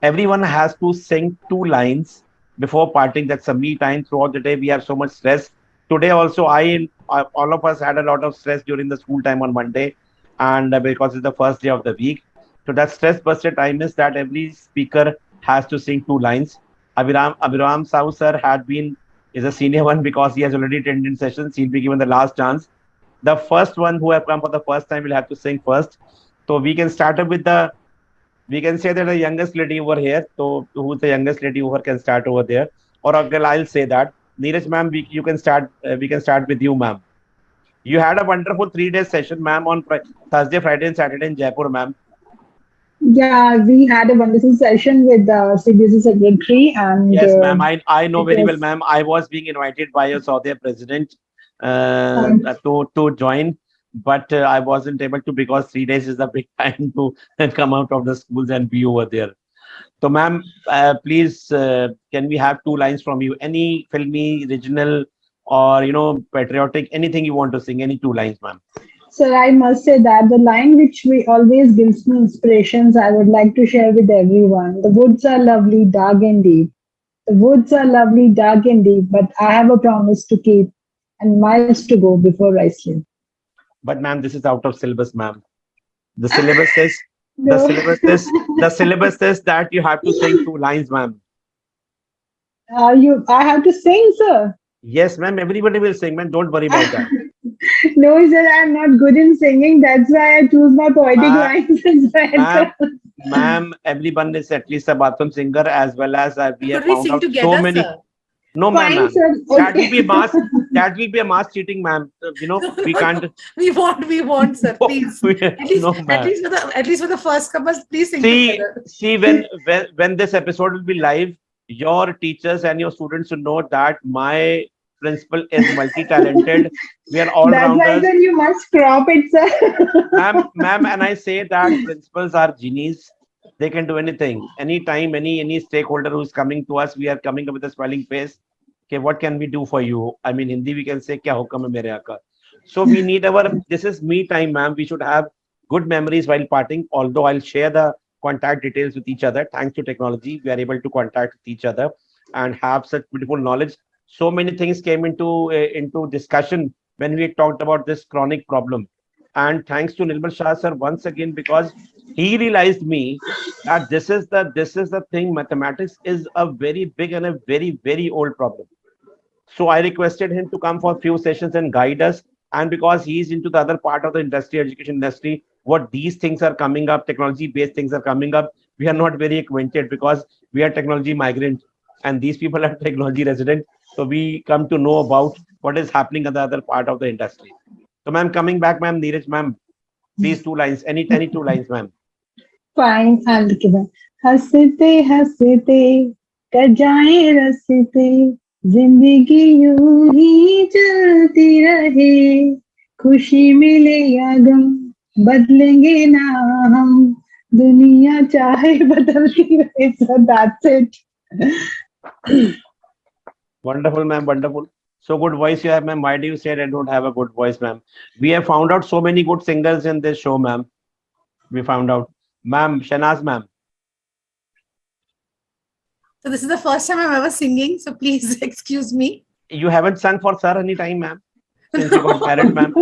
Everyone has to sing 2 lines before parting. That's a me time. Throughout the day, we have so much stress. Today also, all of us had a lot of stress during the school time on Monday, and because it's the first day of the week. So that stress buster time is that every speaker has to sing 2 lines. Abhiram Sahu sir is a senior one because he has already attended sessions. He'll be given the last chance. The first one who have come for the first time will have to sing first. So we can start up with we can say that the youngest lady over here. So who's the youngest lady over can start over there. Or I'll say that. Neeraj ma'am, you can start. We can start with you, ma'am. You had a wonderful 3-day session, ma'am, on Thursday, Friday, and Saturday in Jaipur, ma'am. Yeah, we had a wonderful session with the CBSE secretary, and yes, ma'am. I know very well, ma'am. I was being invited by your Saudi president to join, but I wasn't able to, because 3 days is a big time to come out of the schools and be over there. So, ma'am, please, can we have 2 lines from you? Any filmy, regional, or patriotic, anything you want to sing? Any 2 lines, ma'am? Sir, I must say that the line which always gives me inspirations, I would like to share with everyone. The woods are lovely, dark and deep. The woods are lovely, dark and deep, but I have a promise to keep and miles to go before I sleep. But ma'am, this is out of syllabus, ma'am. The syllabus says No. the syllabus says that you have to sing 2 lines, ma'am. I have to sing, sir. Yes, ma'am. Everybody will sing, ma'am. Don't worry about that. No, sir, I'm not good in singing. That's why I choose my poetic lines as well. Ma'am, everyone is at least a bathroom singer, as well as we have Could we found sing out together, so many. sir? No, Fine, ma'am. sir. That will Okay. be a mass. That will be a mass cheating, ma'am. We can't. We want, sir. Please. No, ma'am. At least for the first couple, please sing See, together. when this episode will be live, your teachers and your students will know that my principal is multi-talented. We are all That's why, rounders. sir, you must crop it, sir. Ma'am, and I say that principals are genies. They can do anything, anytime, any stakeholder who is coming to us, we are coming up with a smiling face. Okay, what can we do for you? I mean, Hindi we can say, "Kya hukam hai mere aaka?" So we need this is me time, ma'am. We should have good memories while parting. Although I'll share the contact details with each other. Thanks to technology, we are able to contact each other and have such beautiful knowledge. So many things came into discussion when we talked about this chronic problem. And thanks to Nirmal Shah sir once again, because he realized me that this is the thing. Mathematics is a very big and a very, very old problem. So I requested him to come for a few sessions and guide us. And because he's into the other part of the industry, education industry, what these things are coming up, technology-based things are coming up, we are not very acquainted, because we are technology migrant and these people are technology resident. So we come to know about what is happening at the other part of the industry. So ma'am, coming back, ma'am, Neeraj ma'am, please 2 lines, any 2 lines, ma'am. Fine, I'll give it. हंसते हंसते कर जाए रस्ते जिंदगी यूं ही चलती रहे खुशी मिले या गम बदलेंगे ना हम दुनिया चाहे बदलती रहे. So that's it. Wonderful, ma'am, wonderful. So good voice you have, ma'am. Why do you say I don't have a good voice, ma'am? We have found out so many good singers in this show, ma'am. We found out. Ma'am, Shehnaz, ma'am. So this is the first time I'm ever singing. So please excuse me. You haven't sung for sir any time, ma'am, since you got married, ma'am.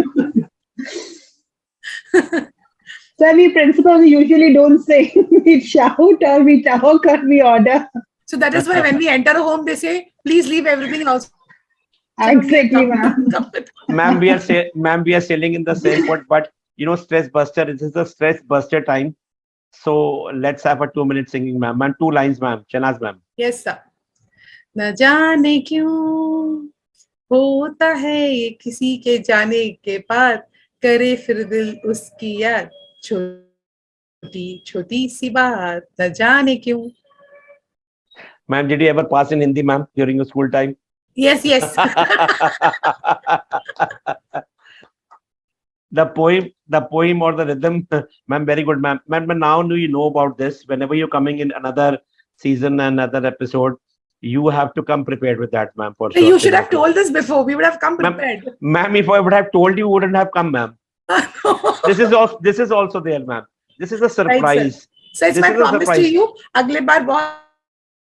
So we principals usually don't sing. We shout or we talk or we order. So that is why when we enter a home, they say, please leave everything else. Exactly, ma'am. Ma'am, we are sailing in the same boat, but stress buster. This is the stress buster time. So let's have a 2 minute singing, ma'am. Ma'am, 2 lines, ma'am. Shehnaz, ma'am. Yes, sir. न जाने क्यों होता है ये किसी के जाने के बाद, करे फिर दिल उसकी याद, छोटी छोटी सी बात, न जाने क्यों. Ma'am, did you ever pass in Hindi, ma'am, during your school time? Yes, yes. The poem or the rhythm, ma'am, very good, ma'am. Ma'am, but now do you know about this? Whenever you're coming in another season, another episode, you have to come prepared with that, ma'am. For sure. You should have told us before. We would have come prepared. Ma'am, if I would have told you, wouldn't have come, ma'am. This is also there, ma'am. This is a surprise. Right, so it's my promise to you. अगले बार बहुत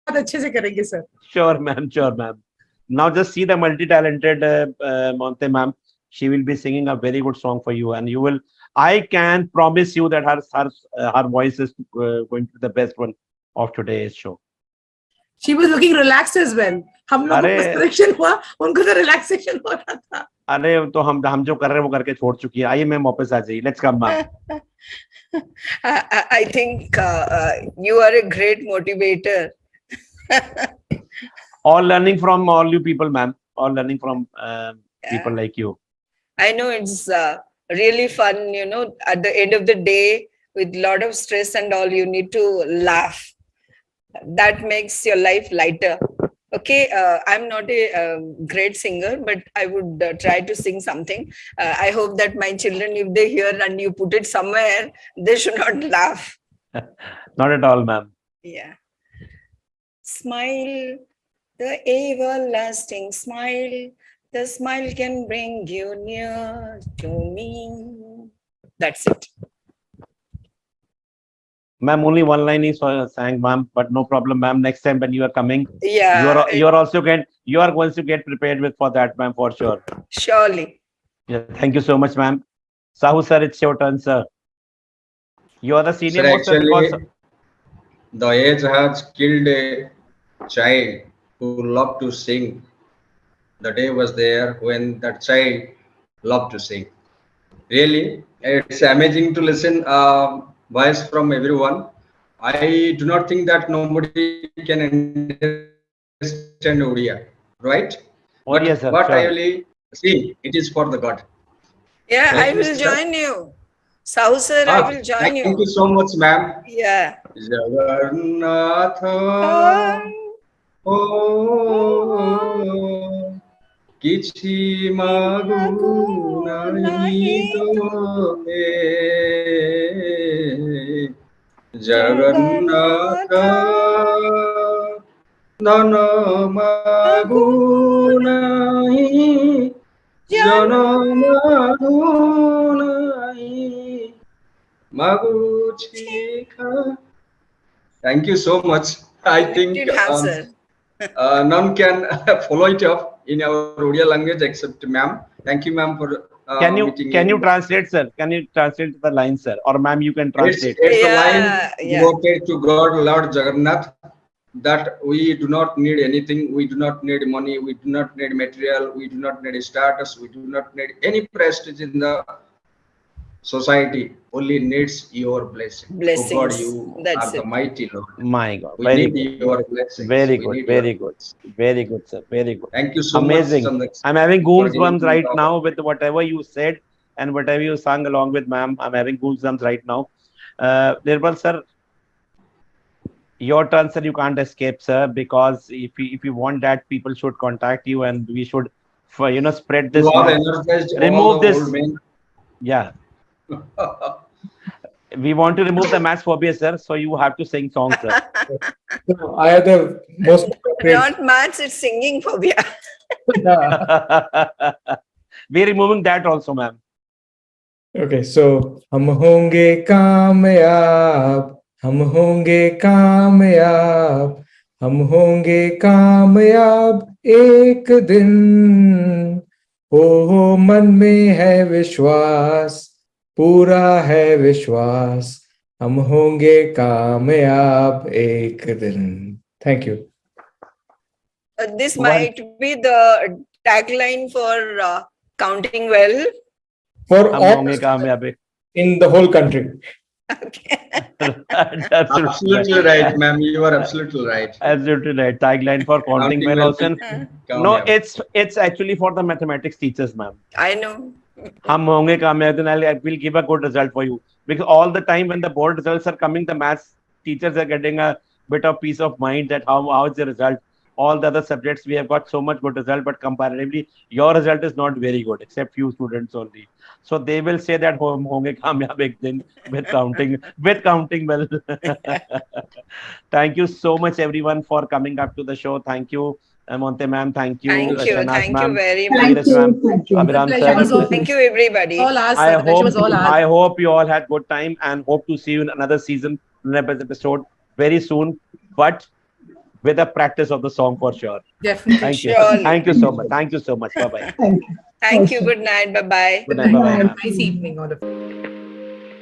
अच्छे से करेंगे, sir. Sure, ma'am. Sure, ma'am. Now just see the multi-talented Monte, ma'am. She will be singing a very good song for you, and you will. I can promise you that her voice is going to be the best one of today's show. She was looking relaxed as well. हम लोगों को selection हुआ, उनको तो relaxation हो रहा था. अरे तो हम जो कर रहे हैं वो करके छोड़ चुकी है. आइए मैम वापस आ जाइए. Let's come, ma'am. I think you are a great motivator. All learning from all you people, ma'am. All learning from people like you. I know it's really fun, at the end of the day, with a lot of stress and all, you need to laugh. That makes your life lighter. Okay, I'm not a great singer, but I would try to sing something. I hope that my children, if they hear and you put it somewhere, they should not laugh. Not at all, ma'am. Yeah. Smile, the everlasting smile. The smile can bring you near to me. That's it. Ma'am, only one line is sang, ma'am, but no problem, ma'am. Next time when you are coming, yeah, you are going to get prepared with for that, ma'am, for sure. Surely. Yeah, thank you so much, ma'am. Sahu sir, it's your turn, sir. You are the senior. Sir, actually, the age has killed a child who loved to sing. The day was there when that child loved to sing. Really, it's amazing to listen voice from everyone. I do not think that nobody can understand Odia, right? Oh, yes, sir, what sure. I really see, it is for the God. Yeah, I will join you. Sahu sir, I will join you. Thank you so much, ma'am. Yeah. किछि मागु नहीं तोरे जगन्नाथ धन मागु नहीं जनम मागु नहीं मागु छिखा. Thank you so much. I think none can follow it up in our Odia language except ma'am. Thank you, ma'am, for can you translate, sir? Can you translate the line, sir? Or ma'am, you can translate. It's a line devoted to God, Lord Jagannath, that we do not need anything. We do not need money. We do not need material. We do not need status. We do not need any prestige in the society. Only needs your blessing. Blessings. Oh God, you That's are the mighty Lord. My God, we very need good. Your blessings. Very good, very good, very good, sir. Very good. Thank you so amazing. much. I'm having goosebumps right now with whatever you said and whatever you sang along with, ma'am. I'm having goosebumps right now. Nirbal sir, your turn, sir. You can't escape, sir, because if you want that, people should contact you, and we should, spread this. Remove this. Yeah. We want to remove the mass phobia, sir. So you have to sing songs, sir. I have the most. Not maths, it's singing phobia. We're removing that also, ma'am. Okay, so हम होंगे कामयाब, हम होंगे कामयाब, हम होंगे कामयाब एक दिन. हो मन में है विश्वास, पूरा है विश्वास हम होंगे कामयाब एक दिन. Thank you. This One- might be the tagline for counting well. For हम all होंगे कामयाब. in the whole country. Okay. Absolutely right, ma'am. You are absolutely right. Absolutely right. Tagline for counting well also. No, Kaamyab. it's actually for the mathematics teachers, ma'am. I know. हम होंगे कामयाब, then I will give a good result for you, because all the time when the board results are coming, the maths teachers are getting a bit of peace of mind that how is the result. All the other subjects we have got so much good result, but comparatively your result is not very good, except few students only. So they will say that hum honge kamyab ek din with counting well. Thank you so much everyone for coming up to the show. Thank you, Monte ma'am. Thank you, Thank you. Shehnaz Thank you ma'am. very Thank much. Neeraj ma'am. you. Thank you. Abhiram The pleasure sir. was all, Thank you, everybody. all ours. I Sir. The pleasure was all ours. I hope you all had good time and hope to see you in another season, another episode very soon, but with a practice of the song for sure. Definitely. Thank you. Surely. Thank you so much. Thank you so much. Bye bye. Thank you. Thank you. Good night. Bye bye. Good night. Bye bye. Bye. Nice evening, all of you.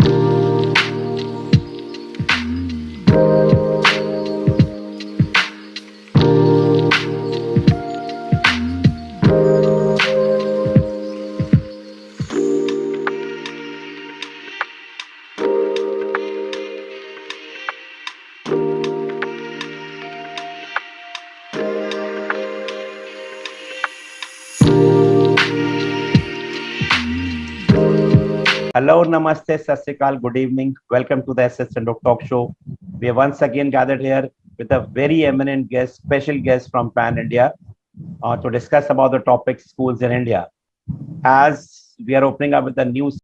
Hello, namaste, sat sri akal, good evening. Welcome to the SS Chandhok Talk Show. We are once again gathered here with a very eminent guest, special guest from Pan India, to discuss about the topic schools in India. As we are opening up with a new